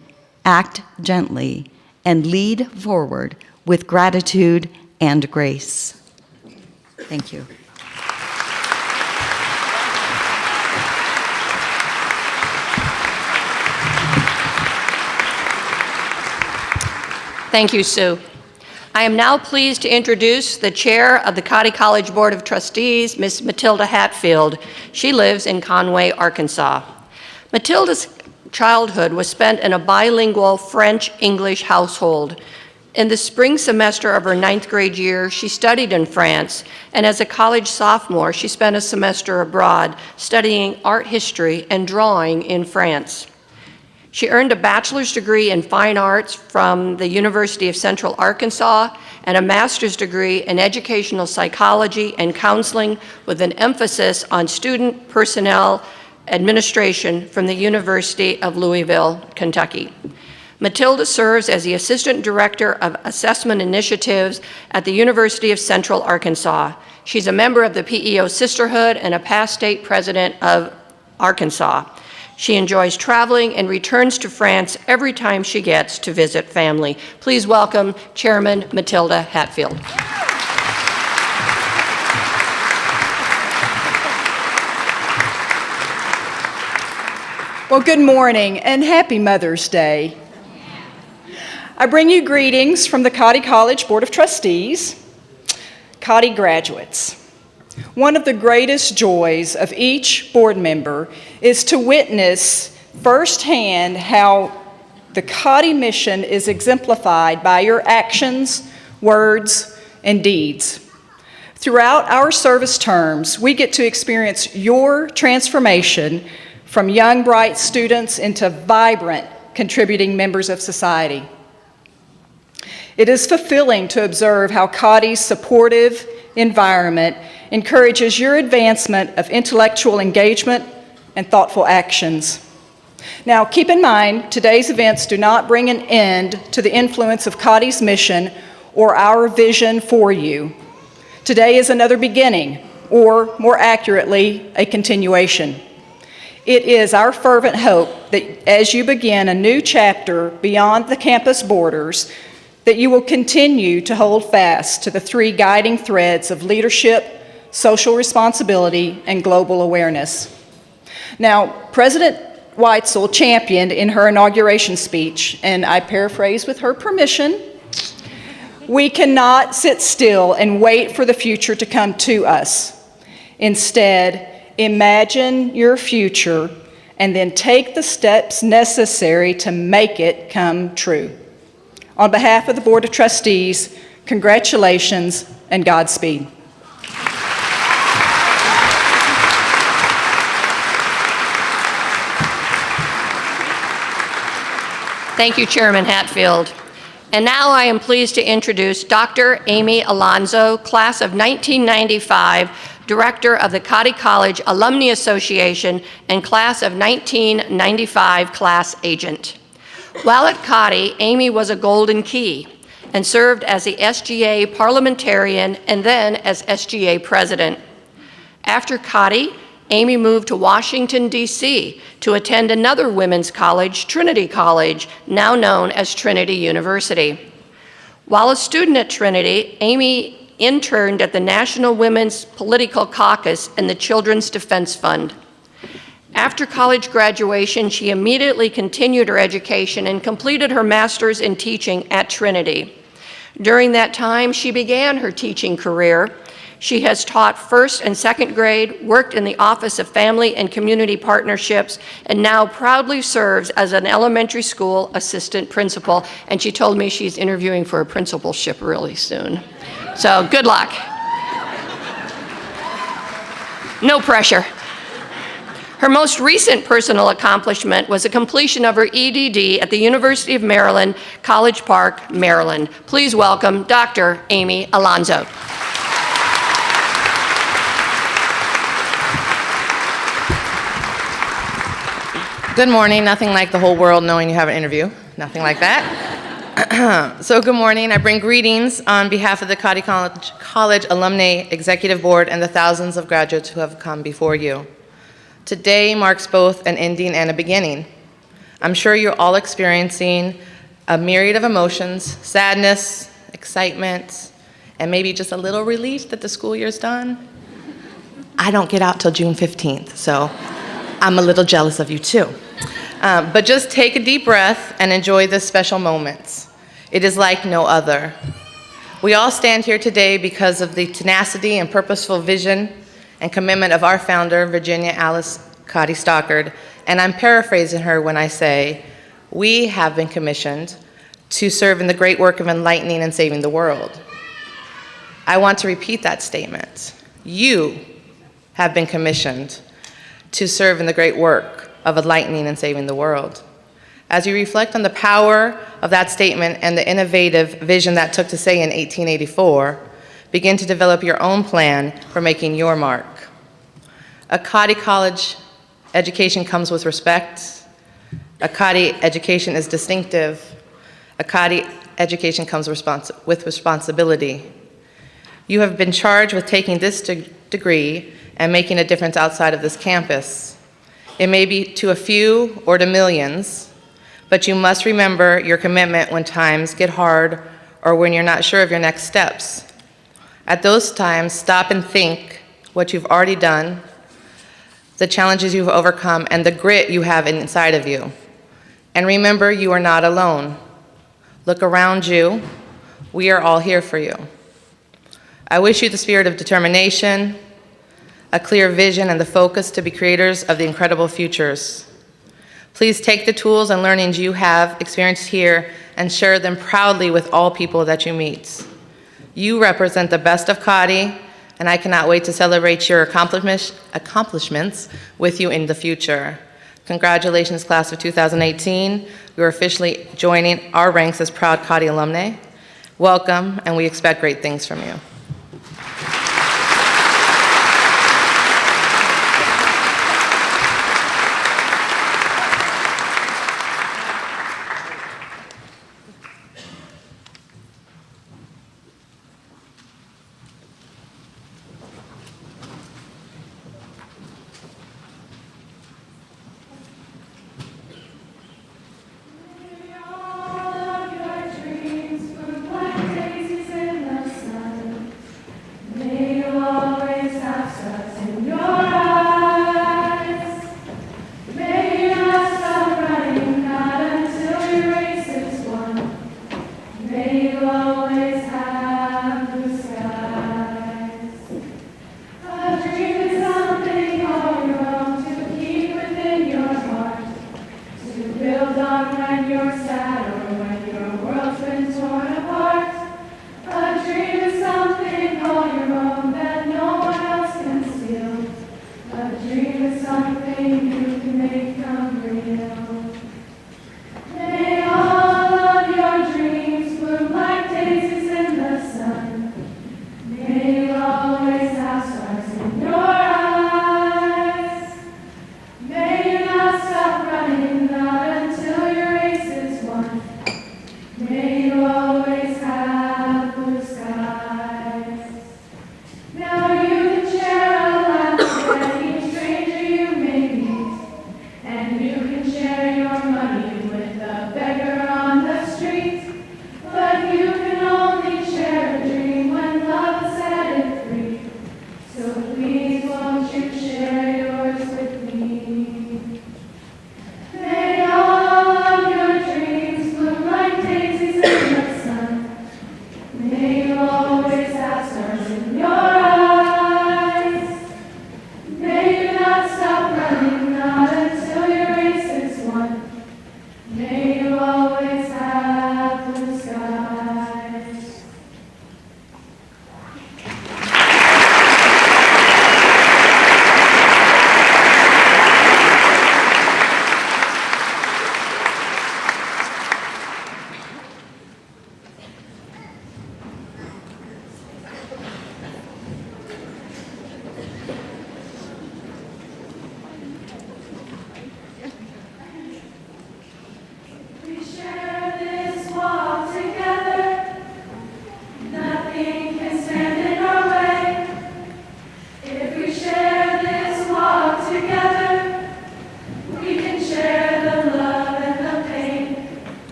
act gently, and lead forward with gratitude and grace. Thank you. Thank you, Sue. I am now pleased to introduce the chair of the Cottey College Board of Trustees, Ms. Matilda Hatfield. She lives in Conway, Arkansas. Matilda's childhood was spent in a bilingual French-English household. In the spring semester of her 9th grade year, she studied in France, and as a college sophomore, she spent a semester abroad studying art history and drawing in France. She earned a bachelor's degree in fine arts from the University of Central Arkansas and a master's degree in educational psychology and counseling with an emphasis on student personnel administration from the University of Louisville, Kentucky. Matilda serves as the Assistant Director of Assessment Initiatives at the University of Central Arkansas. She's a member of the PEO Sisterhood and a past state president of Arkansas. She enjoys traveling and returns to France every time she gets to visit family. Please welcome Chairman Matilda Hatfield. Well, good morning and happy Mother's Day. I bring you greetings from the Cottey College Board of Trustees. Cottey graduates, one of the greatest joys of each board member is to witness firsthand how the Cottey mission is exemplified by your actions, words, and deeds. Throughout our service terms, we get to experience your transformation from young, bright students into vibrant, contributing members of society. It is fulfilling to observe how Cottey's supportive environment encourages your advancement of intellectual engagement and thoughtful actions. Now, keep in mind, today's events do not bring an end to the influence of Cottey's mission or our vision for you. Today is another beginning, or more accurately, a continuation. It is our fervent hope that as you begin a new chapter beyond the campus borders, that you will continue to hold fast to the three guiding threads of leadership, social responsibility, and global awareness. Now, President Weitzel championed in her inauguration speech, and I paraphrase with her permission, "We cannot sit still and wait for the future to come to us. Instead, imagine your future and then take the steps necessary to make it come true." On behalf of the Board of Trustees, congratulations and Godspeed. Thank you, Chairman Hatfield. And now I am pleased to introduce Dr. Amy Alonzo, class of 1995, Director of the Cottey College Alumni Association and class of 1995 class agent. While at Cottey, Amy was a Golden Key and served as the SGA parliamentarian and then as SGA president. After Cottey, Amy moved to Washington, D.C. to attend another women's college, Trinity College, now known as Trinity University. While a student at Trinity, Amy interned at the National Women's Political Caucus and the Children's Defense Fund. After college graduation, she immediately continued her education and completed her master's in teaching at Trinity. During that time, she began her teaching career. She has taught first and second grade, worked in the Office of Family and Community Partnerships, and now proudly serves as an elementary school assistant principal. And she told me she's interviewing for a principalship really soon. So good luck. No pressure. Her most recent personal accomplishment was the completion of her EDD at the University of Maryland, College Park, Maryland. Please welcome Dr. Amy Alonzo. Good morning. Nothing like the whole world knowing you have an interview. Nothing like that. So good morning. I bring greetings on behalf of the Cottey College Alumni Executive Board and the thousands of graduates who have come before you. Today marks both an ending and a beginning. I'm sure you're all experiencing a myriad of emotions, sadness, excitement, and maybe just a little relief that the school year's done. I don't get out till June 15th, so I'm a little jealous of you too. But just take a deep breath and enjoy this special moment. It is like no other. We all stand here today because of the tenacity and purposeful vision and commitment of our founder, Virginia Alice Cottey Stockard, and I'm paraphrasing her when I say, we have been commissioned to serve in the great work of enlightening and saving the world. I want to repeat that statement. You have been commissioned to serve in the great work of enlightening and saving the world. As you reflect on the power of that statement and the innovative vision that took to say in 1884, begin to develop your own plan for making your mark. A Cottey College education comes with respect. A Cottey education is distinctive. A Cottey education comes with responsibility. You have been charged with taking this degree and making a difference outside of this campus. It may be to a few or to millions, but you must remember your commitment when times get hard or when you're not sure of your next steps. At those times, stop and think what you've already done, the challenges you've overcome, and the grit you have inside of you. And remember, you are not alone. Look around you. We are all here for you. I wish you the spirit of determination, a clear vision, and the focus to be creators of the incredible futures. Please take the tools and learnings you have experienced here and share them proudly with all people that you meet. You represent the best of Cottey, and I cannot wait to celebrate your accomplishments with you in the future. Congratulations, class of 2018. You are officially joining our ranks as proud Cottey alumni. Welcome, and we expect great things from you.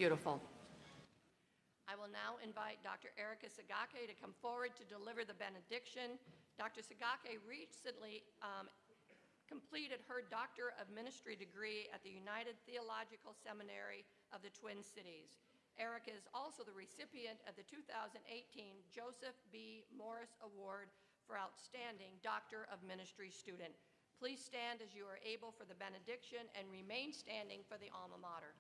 Beautiful. I will now invite Dr. Erica Sagake to come forward to deliver the benediction. Dr. Sagake recently completed her Doctor of Ministry degree at the United Theological Seminary of the Twin Cities. Erica is also the recipient of the 2018 Joseph B. Morris Award for Outstanding Doctor of Ministry student. Please stand as you are able for the benediction and remain standing for the alma mater.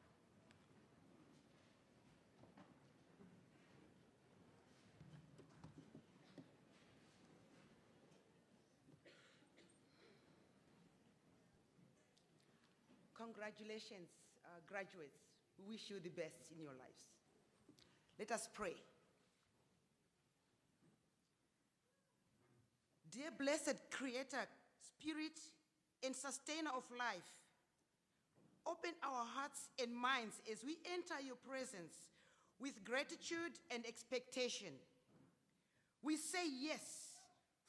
Congratulations, graduates. We wish you the best in your lives. Let us pray. Dear blessed Creator, Spirit, and Sustainer of life, open our hearts and minds as we enter your presence with gratitude and expectation. We say yes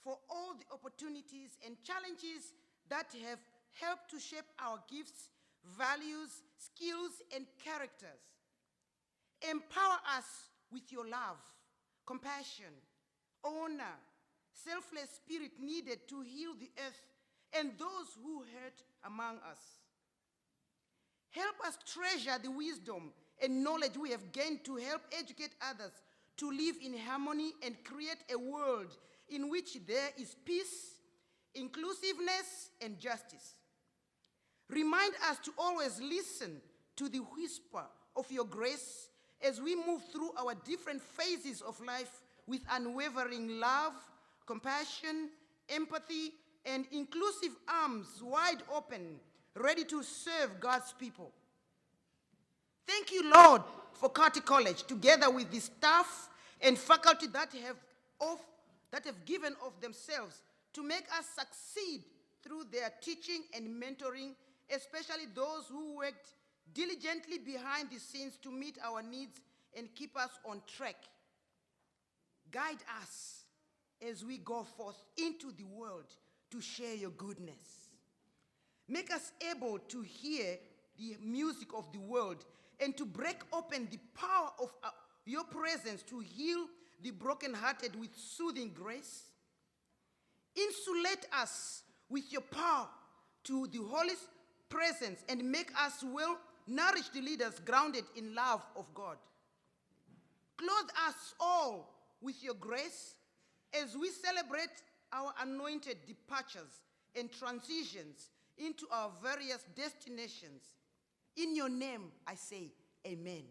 for all the opportunities and challenges that have helped to shape our gifts, values, skills, and characters. Empower us with your love, compassion, honor, selfless spirit needed to heal the earth and those who hurt among us. Help us treasure the wisdom and knowledge we have gained to help educate others to live in harmony and create a world in which there is peace, inclusiveness, and justice. Remind us to always listen to the whisper of your grace as we move through our different phases of life with unwavering love, compassion, empathy, and inclusive arms wide open, ready to serve God's people. Thank you, Lord, for Cottey College, together with the staff and faculty that have given of themselves to make us succeed through their teaching and mentoring, especially those who worked diligently behind the scenes to meet our needs and keep us on track. Guide us as we go forth into the world to share your goodness. Make us able to hear the music of the world and to break open the power of your presence to heal the brokenhearted with soothing grace. Insulate us with your power to the Holy presence and make us well-nourished leaders grounded in love of God. Clothe us all with your grace as we celebrate our anointed departures and transitions into our various destinations. In your name, I say, amen.